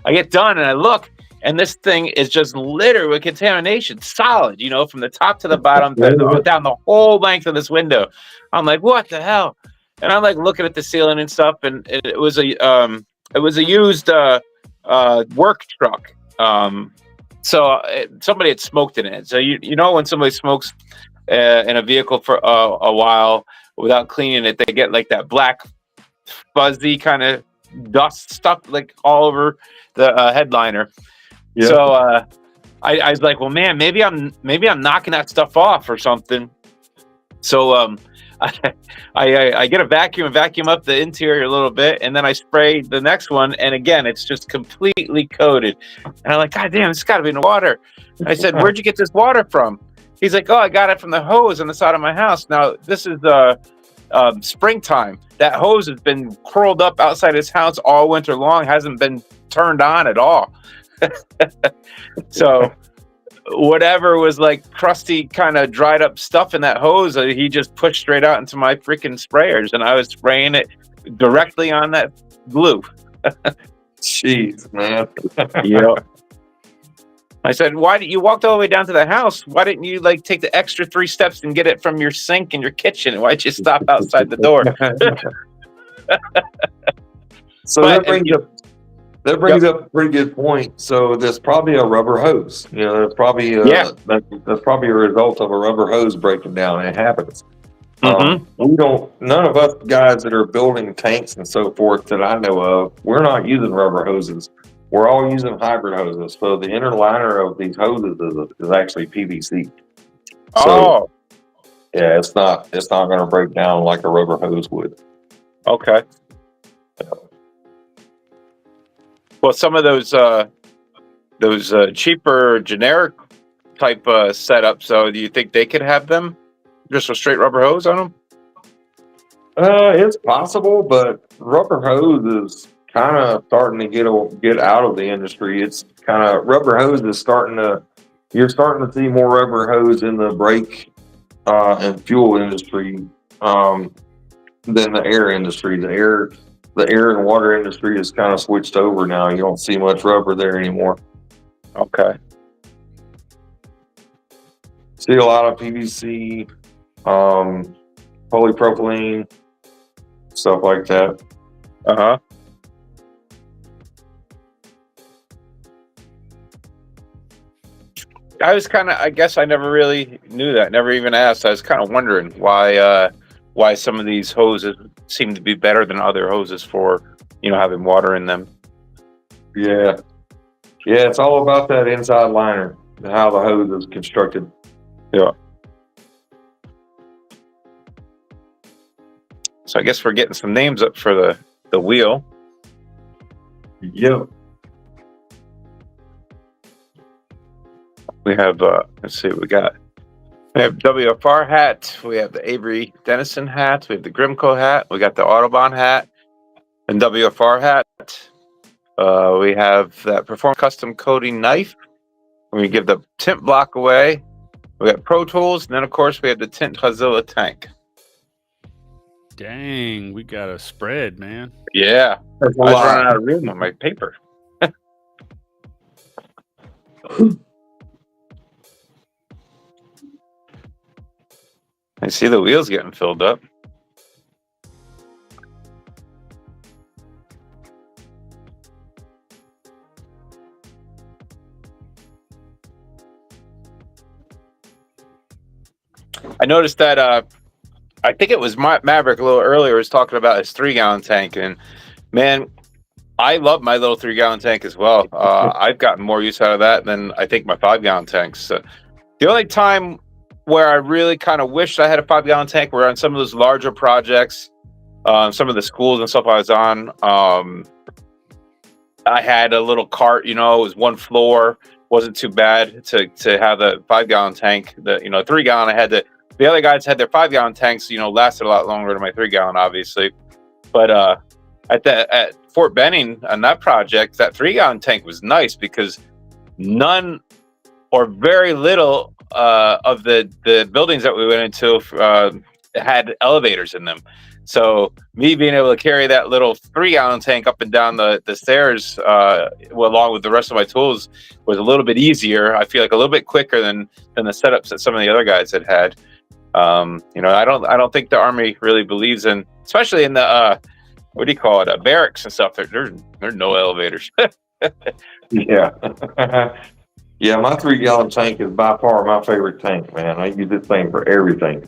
get done and I look, and this thing is just littered with contamination, solid, from the top to the bottom, down the whole length of this window. I'm like, what the hell? And I'm like looking at the ceiling and stuff, and it was a used work truck. So somebody had smoked in it. So when somebody smokes in a vehicle for a while without cleaning it, they get like that black fuzzy kind of dust stuff like all over the headliner. Yeah. So I was like, well, man, maybe I'm knocking that stuff off or something. So I get a vacuum and vacuum up the interior a little bit, and then I spray the next one, and again, it's just completely coated. And I'm like, God damn, it's got to be in the water. And I said, where'd you get this water from? He's like, oh, I got it from the hose on the side of my house. Now, this is springtime. That hose has been curled up outside his house all winter long, hasn't been turned on at all. So whatever was like crusty, kind of dried up stuff in that hose, he just pushed straight out into my freaking sprayers, and I was spraying it directly on that glue. Jeez, man. Yep. I said, why did you walked all the way down to the house? Why didn't you like take the extra 3 steps and get it from your sink in your kitchen? Why'd you stop outside the door? So But- that brings up a pretty good point. So there's probably a rubber hose. You know, that's probably that's probably a result of a rubber hose breaking down. It happens. None of us guys that are building tanks and so forth that I know of, we're not using rubber hoses. We're all using hybrid hoses. So the inner liner of these hoses is actually PVC. So, yeah, it's not going to break down like a rubber hose would. Okay. Well, some of those cheaper generic type setups. So, do you think they could have them just a straight rubber hose on them? It's possible, but rubber hose is kind of starting to get out of the industry. It's kind of rubber hose is you're starting to see more rubber hose in the brake and fuel industry than the air industry. The air and water industry has kind of switched over now. You don't see much rubber there anymore. Okay. See a lot of PVC, polypropylene, stuff like that. Uh-huh. I guess I never really knew that. Never even asked. I was kind of wondering why some of these hoses seem to be better than other hoses for, having water in them. Yeah. Yeah, it's all about that inside liner, how the hose is constructed. Yeah. So I guess we're getting some names up for the wheel. Yep. We have, let's see what we got. We have WFR hat. We have the Avery Dennison hat. We have the Grimco hat. We got the Autobahn hat and WFR hat. We have that Perform Custom Coating knife. We give the tint block away. We got Pro Tools. And then, of course, we have the Tint Hazilla tank. Dang, we got a spread, man. Yeah. I was running out of room on my paper. I see the wheels getting filled up. I noticed that I think it was Maverick a little earlier was talking about his 3-gallon tank, and man, I love my little 3-gallon tank as well. I've gotten more use out of that than I think my 5-gallon tanks. The only time where I really kind of wished I had a 5-gallon tank were on some of those larger projects, some of the schools and stuff I was on. I had a little cart, it was one floor, wasn't too bad to have the 5-gallon tank. The 3-gallon, I had the other guys had their 5-gallon tanks, lasted a lot longer than my 3-gallon, obviously. But at Fort Benning on that project, that 3-gallon tank was nice because none or very little of the buildings that we went into had elevators in them. So me being able to carry that little 3-gallon tank up and down the stairs along with the rest of my tools was a little bit easier. I feel like a little bit quicker than the setups that some of the other guys had. I don't think the Army really believes in, especially in the what do you call it, barracks and stuff. There's no elevators. Yeah. Yeah, my 3-gallon tank is by far my favorite tank, man. I use this thing for everything.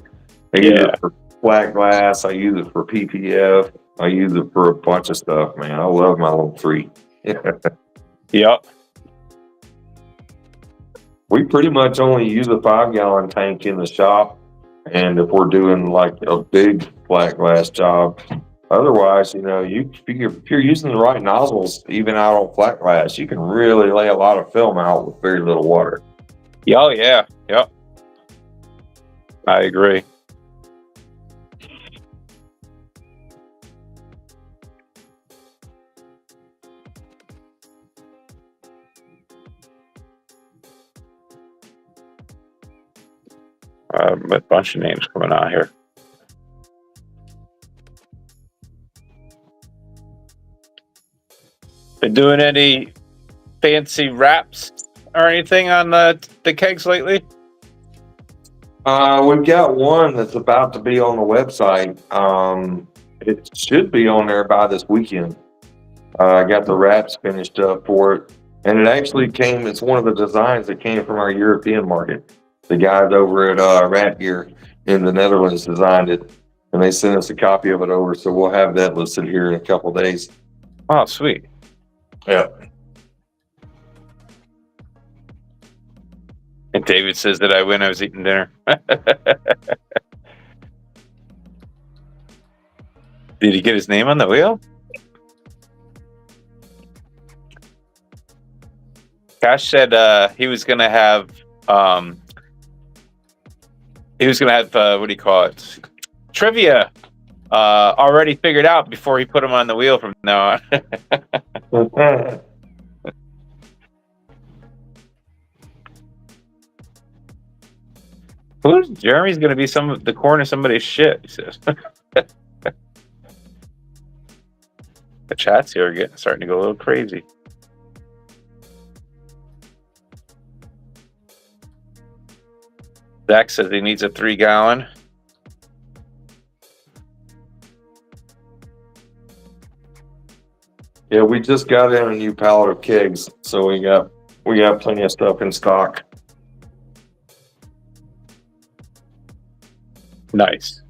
I use it for flat glass. I use it for PPF. I use it for a bunch of stuff, man. I love my little 3. Yep. We pretty much only use a 5-gallon tank in the shop, and if we're doing like a big flat glass job. Otherwise, if you're using the right nozzles, even out on flat glass, you can really lay a lot of film out with very little water. Oh, yeah. Yep. I agree. A bunch of names coming out here. Been doing any fancy wraps or anything on the kegs lately? We've got one that's about to be on the website. It should be on there by this weekend. I got the wraps finished up for it, and it actually came. It's one of the designs that came from our European market. The guys over at Rat Gear in the Netherlands designed it, and they sent us a copy of it over. So we'll have that listed here in a couple days. Oh, sweet. Yeah. And David says that I win. I was eating dinner. Did he get his name on the wheel? Cash said he was gonna have what do you call it? Trivia already figured out before he put him on the wheel from now on. Jeremy's gonna be the corn of somebody's shit, he says. The chats here are starting to go a little crazy. Zach says he needs a 3-gallon. Yeah, we just got in a new pallet of kegs, so we got plenty of stuff in stock. Nice.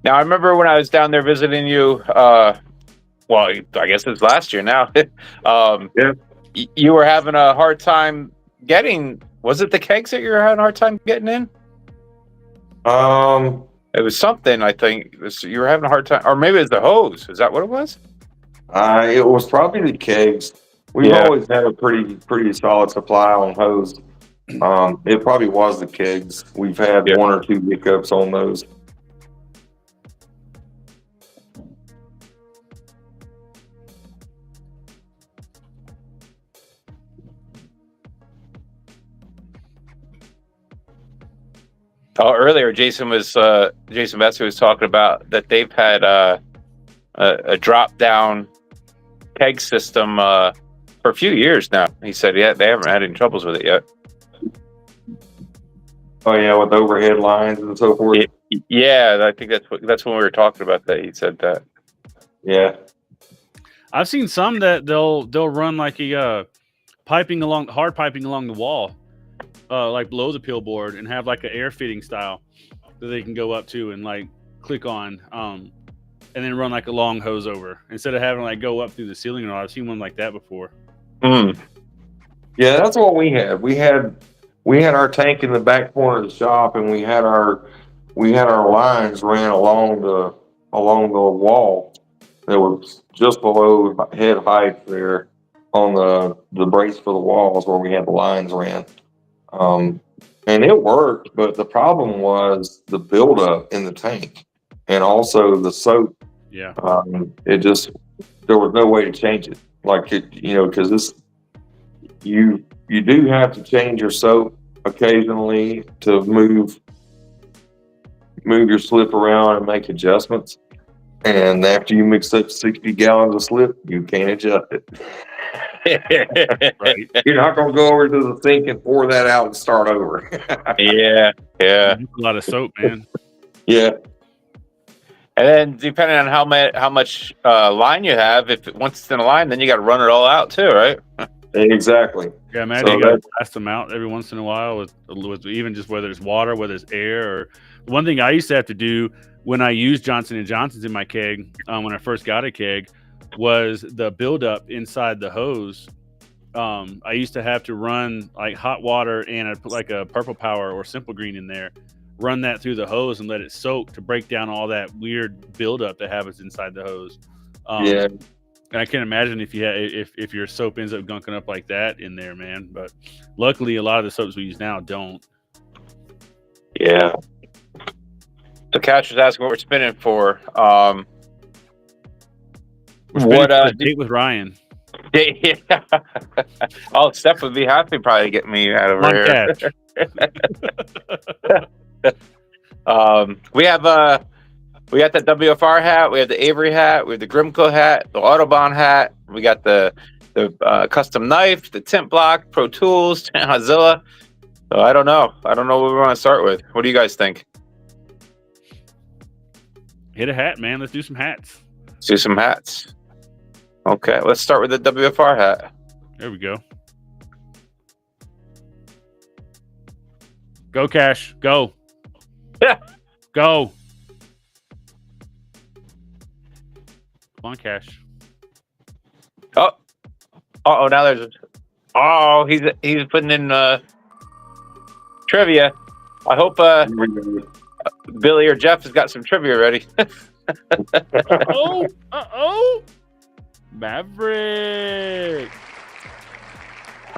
Now, I remember when I was down there visiting you, well, I guess it's last year now. Yeah. You were having a hard time getting, was it the kegs that you were having a hard time getting in? It was something, I think. You were having a hard time, or maybe it was the hose. Is that what it was? It was probably the kegs. We've always had a pretty solid supply on hose. It probably was the kegs. We've had one or two hiccups on those. Oh, earlier Jason Bessie was talking about that they've had a drop down keg system for a few years now. He said, yeah, they haven't had any troubles with it yet. Oh yeah, with overhead lines and so forth. Yeah, I think that's when we were talking about that. He said that. Yeah, I've seen some that they'll run like a hard piping along the wall, like below the pill board, and have like an air fitting style that they can go up to and like click on, and then run like a long hose over instead of having like go up through the ceiling. And all. I've seen one like that before. Mm. Yeah, that's what we had. We had our tank in the back corner of the shop, and we had our lines ran along the wall that was just below head height there on the brace for the walls where we had the lines ran. And it worked, but the problem was the buildup in the tank and also the soap. Yeah. There was no way to change it. Like because you do have to change your soap occasionally to move your slip around and make adjustments. And after you mix up 60 gallons of slip, you can't adjust it. Right. You're not going to go over to the sink and pour that out and start over. Yeah. A lot of soap, man. Yeah. And then depending on how much line you have, once it's in a line, then you got to run it all out too, right? Exactly. Yeah, man, you got to blast them out every once in a while with even just whether it's water, whether it's air. Or one thing I used to have to do when I used Johnson & Johnson's in my keg, when I first got a keg, was the buildup inside the hose. I used to have to run like hot water and I'd put like a Purple Power or Simple Green in there, run that through the hose and let it soak to break down all that weird buildup that happens inside the hose. Yeah. And I can't imagine if your soap ends up gunking up like that in there, man. But luckily, a lot of the soaps we use now don't. Yeah. So Catch was asking what we're spinning for. Date with Ryan. Yeah. Oh, Steph would be happy probably to get me out of here. Catch. We got the WFR hat, we have the Avery hat, we have the Grimco hat, the Autobahn hat, we got the custom knife, the tint block, Pro Tools, Godzilla. So I don't know what we want to start with. What do you guys think? Hit a hat, man. Let's do some hats. Let's do some hats. Okay, let's start with the WFR hat. There we go. Go, Cash. Go. Yeah. Go. Come on, Cash. Oh, now there's. Oh, he's putting in trivia. I hope Billy or Jeff has got some trivia ready. Oh. Maverick.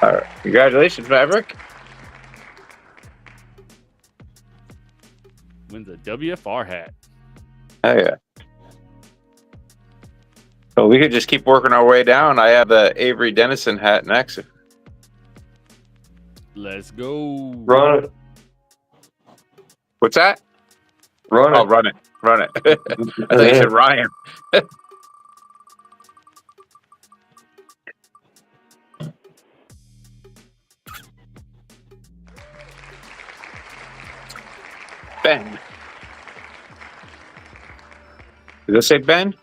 All right. Congratulations, Maverick. Wins a WFR hat. Oh, yeah. So we could just keep working our way down. I have the Avery Dennison hat next. Let's go. Run it. What's that? Run Oh, it. run it. Run it. I thought you said Ryan. Ben. Did it say Ben?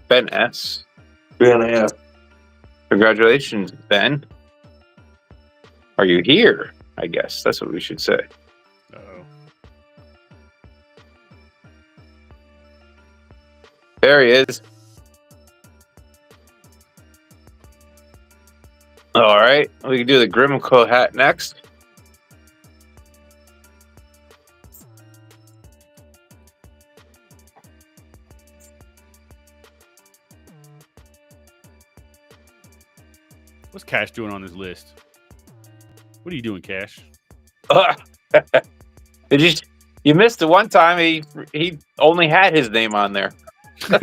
Ben S. Ben F. Congratulations, Ben. Are you here? I guess that's what we should say. Uh-oh. There he is. All right, we can do the Grimco hat next. What's Cash doing on this list? What are you doing, Cash? Did you missed the one time he only had his name on there. All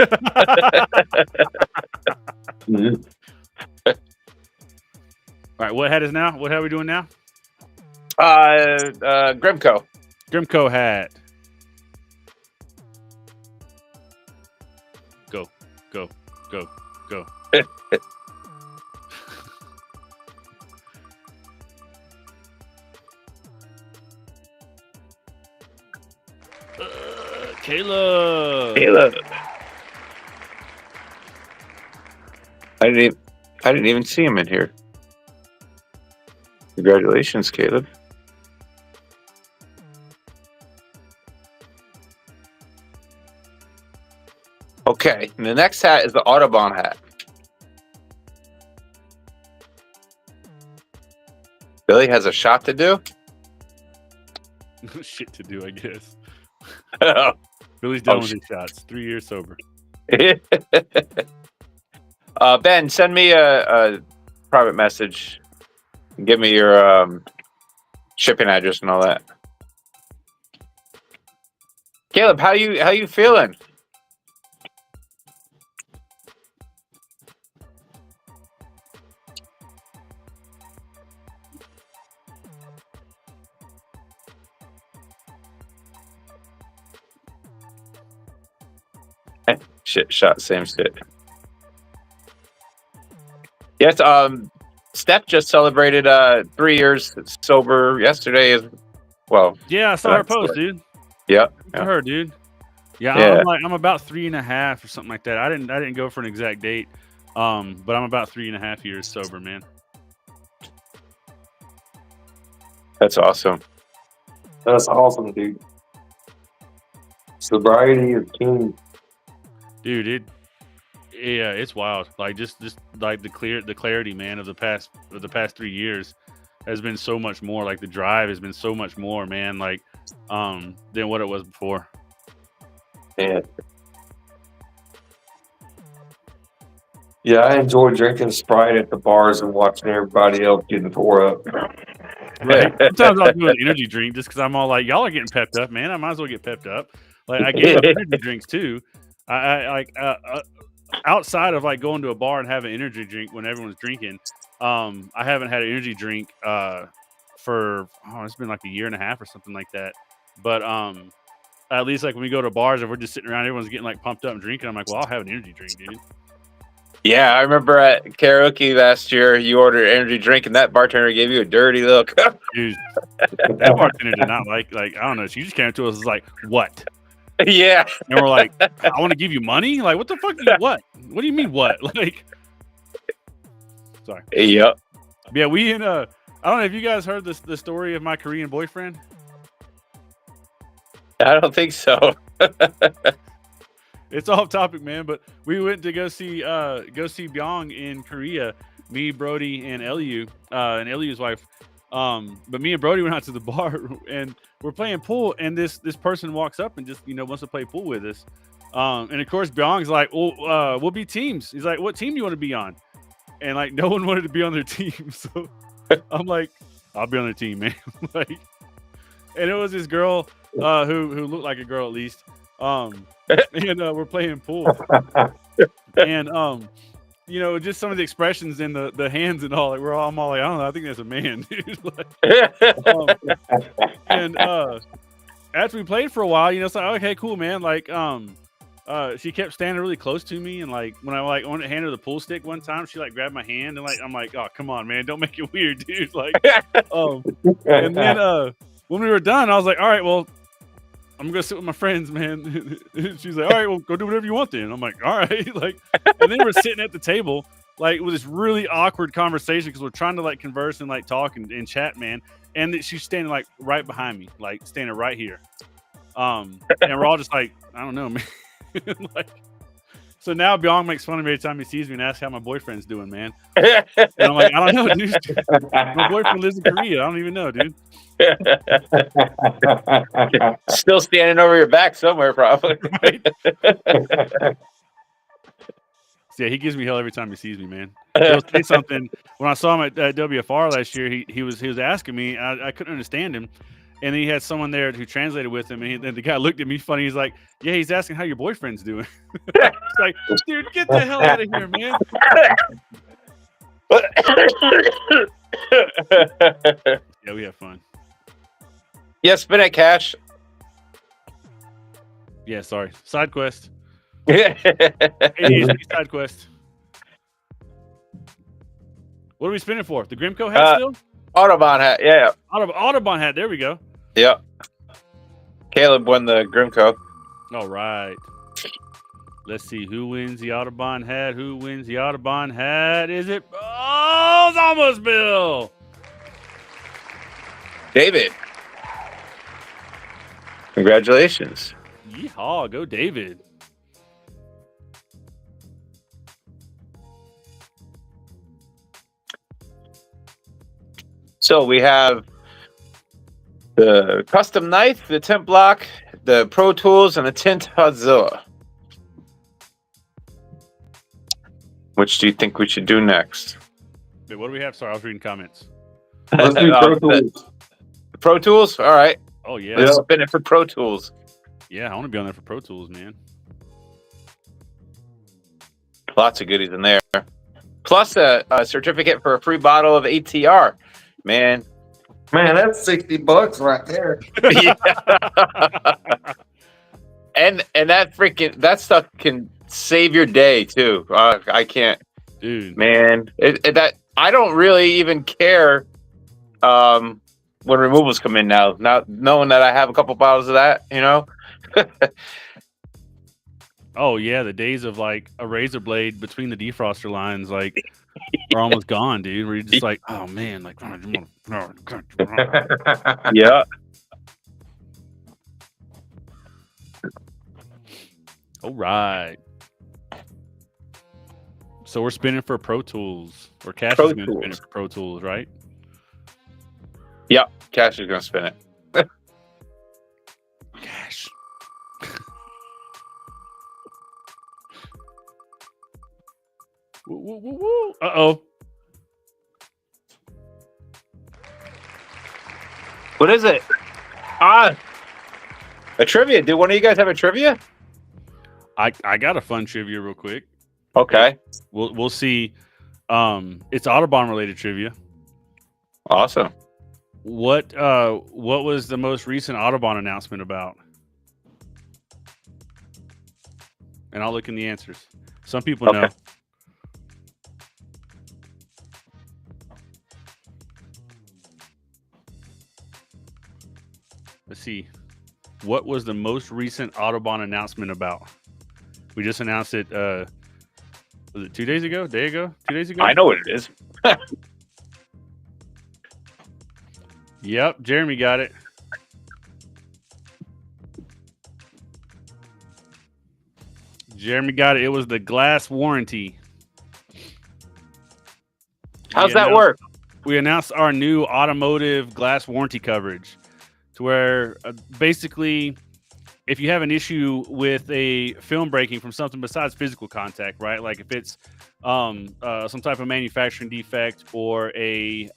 right, what hat is now? What hat are we doing now? Grimco. Grimco hat. Go. Caleb. I didn't even see him in here. Congratulations, Caleb. Okay, and the next hat is the Autobahn hat. Billy has a shot to do. Shit to do, I guess. Oh, Billy's done with his shots. 3 years sober. Ben, send me a private message. Give me your shipping address and all that. Caleb, how you feeling? Shot, same shit. Yes, Steph just celebrated 3 years sober yesterday as well. Yeah, I saw her post, dude. Yep. For her, dude. Yeah, Yeah. I'm about 3.5 or something like that. I didn't go for an exact date. But I'm about 3.5 years sober, man. That's awesome. That's awesome, dude. Sobriety is king. Dude, it's wild. Like just like the clarity, man, of the past 3 years has been so much more. Like the drive has been so much more, man, like than what it was before. Yeah. Yeah, I enjoy drinking Sprite at the bars and watching everybody else getting tore up. Right. Sometimes I'll do an energy drink just because I'm all like, y'all are getting pepped up, man. I might as well get pepped up. Like I get energy drinks too. I like outside of like going to a bar and having an energy drink when everyone's drinking. I haven't had an energy drink for it's been like a year and a half or something like that. But at least like when we go to bars, if we're just sitting around, everyone's getting like pumped up and drinking. I'm like, well, I'll have an energy drink, dude. Yeah, I remember at karaoke last year, you ordered an energy drink, and that bartender gave you a dirty look. Dude, that bartender did not like I don't know. She just came to us and was like, what? Yeah. And we're like, I want to give you money? Like, what the fuck? What? What do you mean, what? Like, sorry. Yep. Yeah, we in I don't know if you guys heard the story of my Korean boyfriend. I don't think so. It's off topic, man. But we went to go see Byung in Korea. Me, Brody, and Eliu, and Eliu's wife. But me and Brody went out to the bar and we're playing pool, and this person walks up and just wants to play pool with us. And of course Byung's like, well, we'll be teams. He's like, what team do you want to be on? And like no one wanted to be on their team, so I'm like, I'll be on their team, man. Like, and it was this girl who looked like a girl at least. And we're playing pool, and just some of the expressions in the hands and all. Like I'm all like, I don't know, I think that's a man, dude. Like, and after we played for a while, it's like, okay, cool, man. Like, she kept standing really close to me, and like when I wanted to hand her the pool stick one time, she like grabbed my hand, and like I'm like, oh, come on, man, don't make it weird, dude. Like, and then when we were done, I was like, all right, well, I'm gonna sit with my friends, man. She's like, all right, well, go do whatever you want then. I'm like, all right, like, and then we're sitting at the table, like with this really awkward conversation because we're trying to like converse and like talk and chat, man. And she's standing like right behind me, like standing right here. And we're all just like, I don't know, man. Like, so now Byung makes fun of me every time he sees me and asks how my boyfriend's doing, man. And I'm like, I don't know, dude. My boyfriend lives in Korea. I don't even know, dude. Still standing over your back somewhere, probably. Right? So, yeah, he gives me hell every time he sees me, man. He'll say something. When I saw him at WFR last year, he was asking me. I couldn't understand him. And then he had someone there who translated with him, and the guy looked at me funny. He's like, "Yeah, he's asking how your boyfriend's doing." It's like, dude, get the hell out of here, man. Yeah, we have fun. Yeah, spin it, Cash. Yeah, sorry. Side quest. ADHD side quest. What are we spinning for? The Grimco hat still? Autobahn hat, yeah. Autobahn hat. There we go. Yep. Caleb won the Grimco. All right. Let's see who wins the Autobahn hat. Who wins the Autobahn hat? Is it? Oh, it's almost Bill. David. Congratulations. Yeehaw, go David. So we have the custom knife, the tint block, the Pro Tools, and the tint Godzilla. Which do you think we should do next? Wait, what do we have? Sorry, I was reading comments. Let's do Pro Tools. The Pro Tools? All right. Oh, yeah. Let's spin it for Pro Tools. Yeah, I want to be on there for Pro Tools, man. Lots of goodies in there. Plus a certificate for a free bottle of ATR. Man, that's $60 right there. Yeah. and that stuff can save your day too. I can't, dude. Man, that I don't really even care when removals come in now. Not knowing that I have a couple bottles of that, Oh yeah, the days of like a razor blade between the defroster lines, like, are almost gone, dude. Where you're just like, oh man, like, yeah. All right. So we're spinning for Pro Tools, or Cash is going to spin it for Pro Tools, right? Yep, Cash is going to spin it. Cash. Woo, woo, woo, woo. Uh-oh. What is it? A trivia. Did one of you guys have a trivia? I got a fun trivia real quick. Okay. We'll see. It's Autobahn related trivia. Awesome. What was the most recent Autobahn announcement about? And I'll look in the answers. Some people Okay. know. Let's see. What was the most recent Autobahn announcement about? We just announced it. Was it 2 days ago? Day ago? 2 days ago? I know what it is. Yep, Jeremy got it. Jeremy got it. It was the glass warranty. How's that work? We announced our new automotive glass warranty coverage, to where basically, if you have an issue with a film breaking from something besides physical contact, right? Like if it's some type of manufacturing defect or a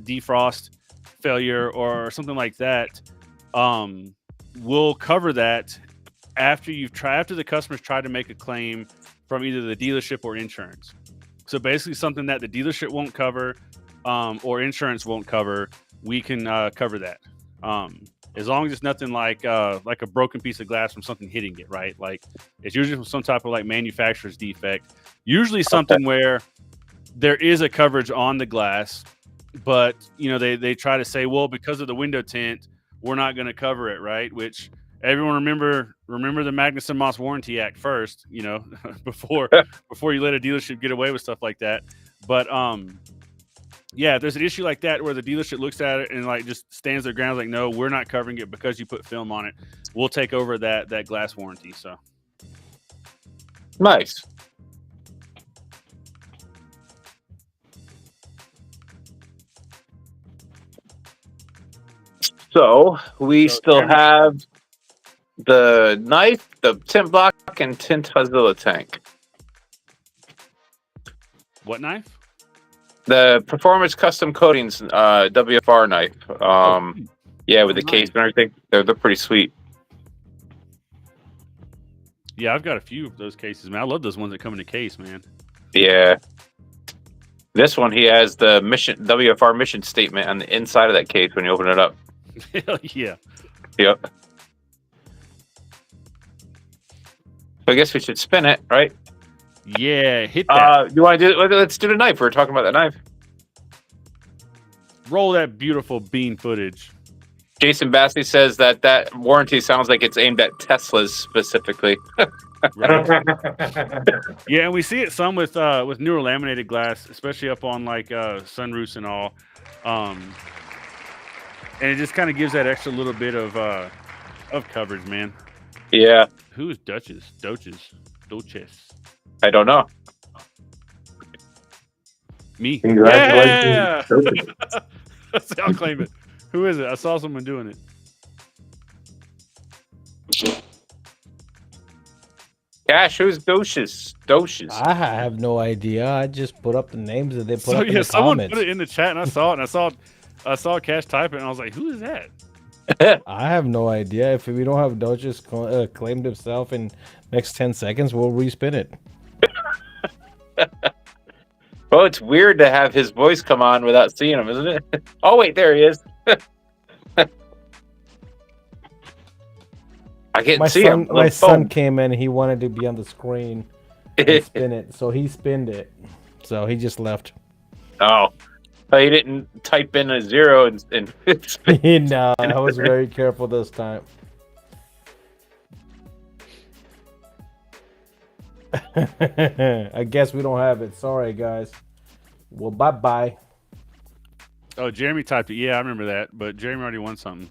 defrost failure or something like that, we'll cover that after the customer's tried to make a claim from either the dealership or insurance. So basically, something that the dealership won't cover or insurance won't cover, we can cover that. As long as it's nothing like a broken piece of glass from something hitting it, right? Like it's usually from some type of like manufacturer's defect. Usually something where there is a coverage on the glass, but they try to say, well, because of the window tint, we're not going to cover it, right? Which everyone remember the Magnuson-Moss Warranty Act first, before you let a dealership get away with stuff like that. But yeah, if there's an issue like that where the dealership looks at it and like just stands their ground, like, no, we're not covering it because you put film on it. We'll take over that glass warranty. So Nice. So we still have the knife, the tint block, and tint Hozilla tank. what knife? The Performance Custom Coatings WFR knife. Yeah, with the case and everything. They're pretty sweet. Yeah, I've got a few of those cases, man. I love those ones that come in a case, man. Yeah. This one, he has the WFR mission statement on the inside of that case when you open it up. Hell yeah. Yep. So I guess we should spin it, right? Yeah, hit that. You want to do? Let's do the knife. We were talking about that knife. Roll that beautiful bean footage. Jason Bassey says that warranty sounds like it's aimed at Teslas specifically. Right. Yeah, and we see it some with newer laminated glass, especially up on like sunroofs and all. And it just kind of gives that extra little bit of coverage, man. Yeah. Who is Duchess? Duchess. I don't know. Me. Congratulations. Yeah! I'll claim it. Who is it? I saw someone doing it. Cash, who's Dosh's? I have no idea. I just put up the names that they put up in the someone comments. put it in the chat, and I saw it, and I saw Cash type it, and I was like, "Who is that?" I have no idea. If we don't have Dodges claimed himself in next 10 seconds, we'll respin it. Well, it's weird to have his voice come on without seeing him, isn't it? Oh, wait, there he is. I can't see him. My son came in. He wanted to be on the screen and spin it, so he spinned it. So he just left. Oh, he didn't type in a 0 and No, I was very careful this time. I guess we don't have it. Sorry, guys. Well, bye-bye. Oh, Jeremy typed it. Yeah, I remember that. But Jeremy already won something.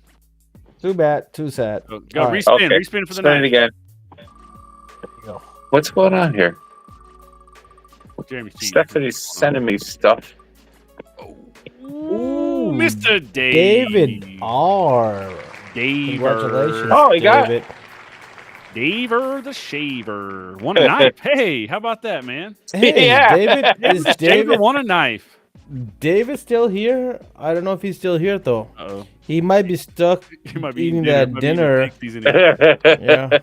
Too bad. Too sad. So go All right. respin. Okay. Respin for the Spin it night. again. There you go. What's going on here? Jeremy's cheating. Stephanie's sending me stuff. Ooh, Mr. David R. Daver. Congratulations. Oh, he got David. Daver the Shaver. Won a knife. Hey, how about that, man? Hey, Yeah. David. Is Shaver David won a knife. David still here? I don't know if he's still here though. Uh-oh. He might be stuck He might be eating that Might be eating dinner. steak seasoning. Yeah.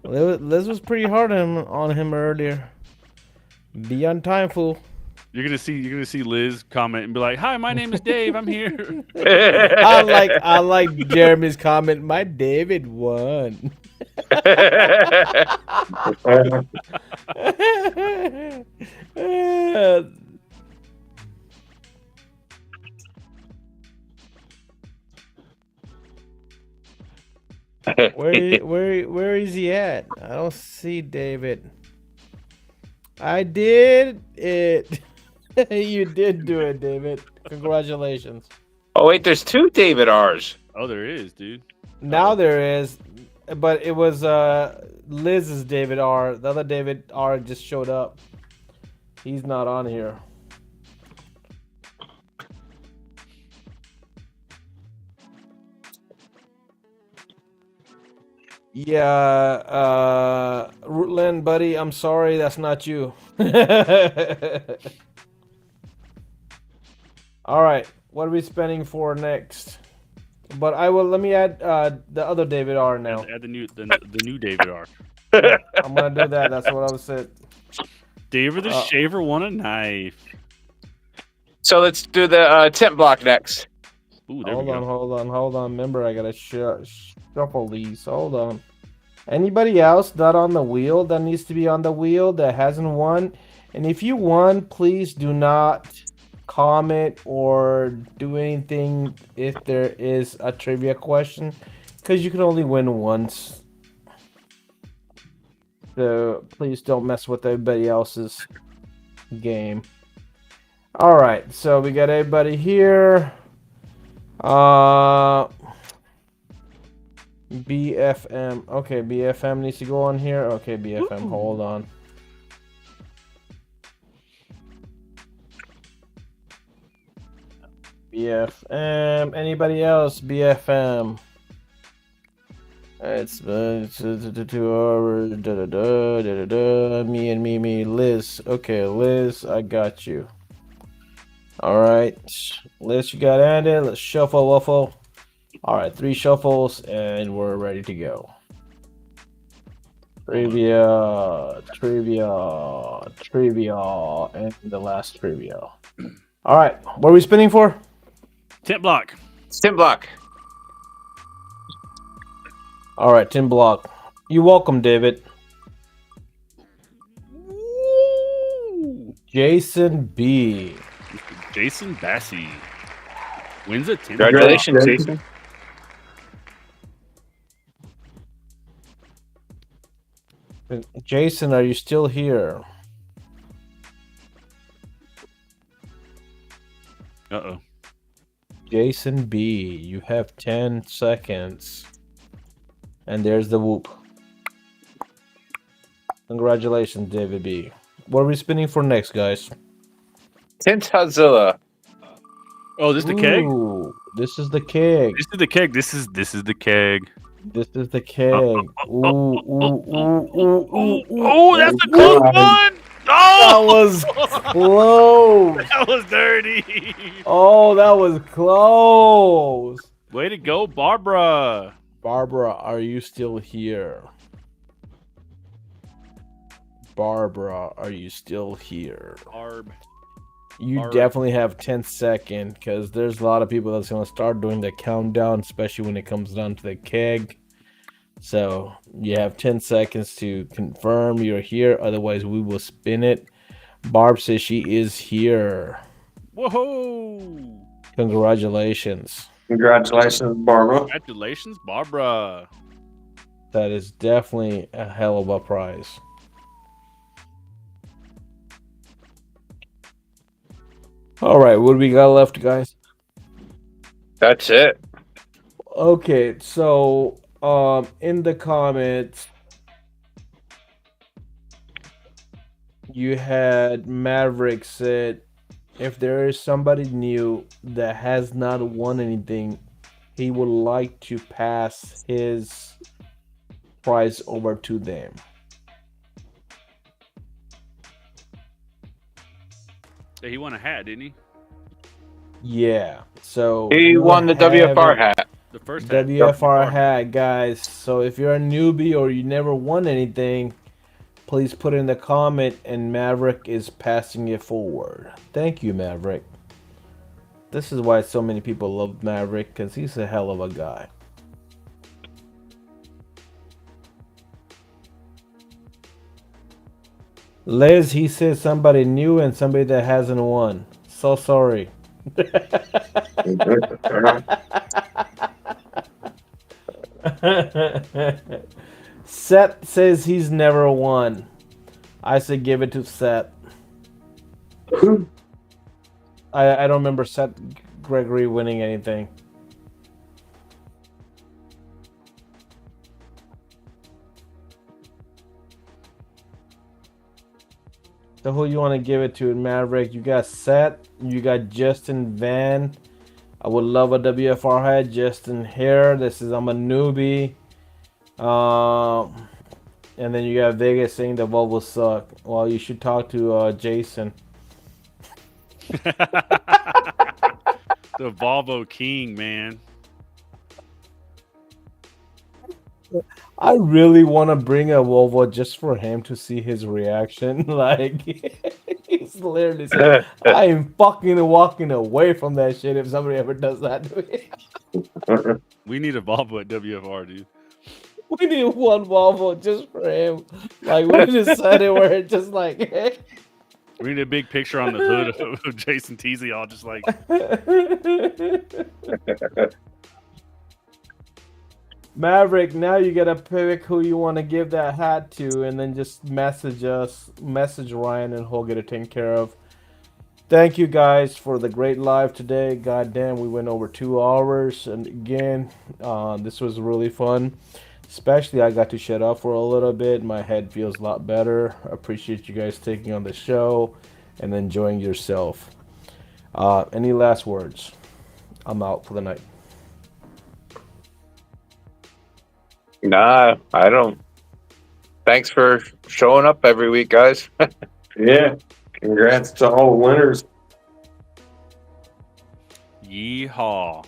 Well, this was pretty hard on him earlier. Be on time, fool. You're gonna see Liz comment and be like, "Hi, my name is Dave. I'm here." I like Jeremy's comment. My David won. Where is he at? I don't see David. I did it. You did do it, David. Congratulations. Oh wait, there's 2 David R's. Oh, there is, dude. Now there is, but it was Liz's David R. The other David R just showed up. He's not on here. Yeah, Rootland, buddy, I'm sorry, that's not you. All right, what are we spending for next? But let me add the other David R now. Add the new David R. Yeah, I'm gonna do that. That's what I was said. David the Shaver won a knife. So let's do the tent block next. Ooh, Hold on. Remember, I gotta shuffle these. Hold on. Anybody else not on the wheel that needs to be on the wheel that hasn't won? And if you won, please do not comment or do anything if there is a trivia question, because you can only win once. So please don't mess with everybody else's game. All right, so we got everybody here. BFM. Okay, BFM needs to go on here. Okay, BFM, hold on. BFM. Anybody else? BFM. It's 2 hours. Me. Liz. Okay, Liz, I got you. All right, Liz, you got added. Let's shuffle, waffle. All right, 3 shuffles, and we're ready to go. Trivia, and the last trivia. All right, what are we spinning for? Tent block. Tent block. All right, Tim Block. You're welcome, David. Woo! Jason B. Jason Bassey wins a tent. Congratulations, Jason. Jason, are you still here? Uh-oh. Jason B, you have 10 seconds. And there's the whoop. Congratulations, David B. What are we spinning for next, guys? Tentazilla. Oh, this is the keg? Ooh, this is the keg. This is the keg. This is the keg. This is the keg. Ooh. Oh, that's the close one. That Oh, was close. that was dirty. Oh, that was close. Way to go, Barbara. Barbara, are you still here? Barbara, are you still here? Barb. You Barb. definitely have 10 seconds, because there's a lot of people that's going to start doing the countdown, especially when it comes down to the keg. So you have 10 seconds to confirm you're here. Otherwise, we will spin it. Barb says she is here. Whoa. Congratulations. Congratulations, Barbara. Congratulations, Barbara. That is definitely a hell of a prize. All right, what do we got left, guys? That's it. Okay, so in the comments, you had Maverick said if there is somebody new that has not won anything, he would like to pass his prize over to them. He won a hat, didn't he? Yeah, so He won the WFR hat. The first hat. WFR hat, guys. So if you're a newbie or you never won anything, please put in the comment, and Maverick is passing it forward. Thank you, Maverick. This is why so many people love Maverick, because he's a hell of a guy. Liz, he says somebody new and somebody that hasn't won. So sorry. Seth says he's never won. I say give it to Seth. I don't remember Seth Gregory winning anything. So who you want to give it to, Maverick? You got Seth. You got Justin Van. I would love a WFR head. Justin here. This is I'm a newbie. And then you got Vegas saying the Volvo suck. Well, you should talk to Jason. The Volvo King, man. I really want to bring a Volvo just for him to see his reaction. Like, he's literally saying, I am fucking walking away from that shit if somebody ever does that to me. We need a Volvo at WFR, dude. We need one Volvo just for him. Like, we need to set it where it's just like... We need a big picture on the hood of Jason Teasy, all just like... Maverick, now you gotta pick who you want to give that hat to, and then just message Ryan, and he'll get it taken care of. Thank you guys for the great live today. God damn, we went over 2 hours, and again, this was really fun. Especially, I got to shut up for a little bit. My head feels a lot better. Appreciate you guys taking on the show and enjoying yourself. Any last words? I'm out for the night. Nah, I don't. Thanks for showing up every week, guys. Yeah. Congrats to all the winners. Yeehaw.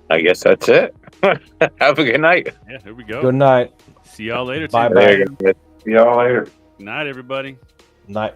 I guess that's it. Have a good night. Yeah, here we go. Good night. See y'all later. Bye too. bye. There you go. See y'all later. Night, everybody. Night.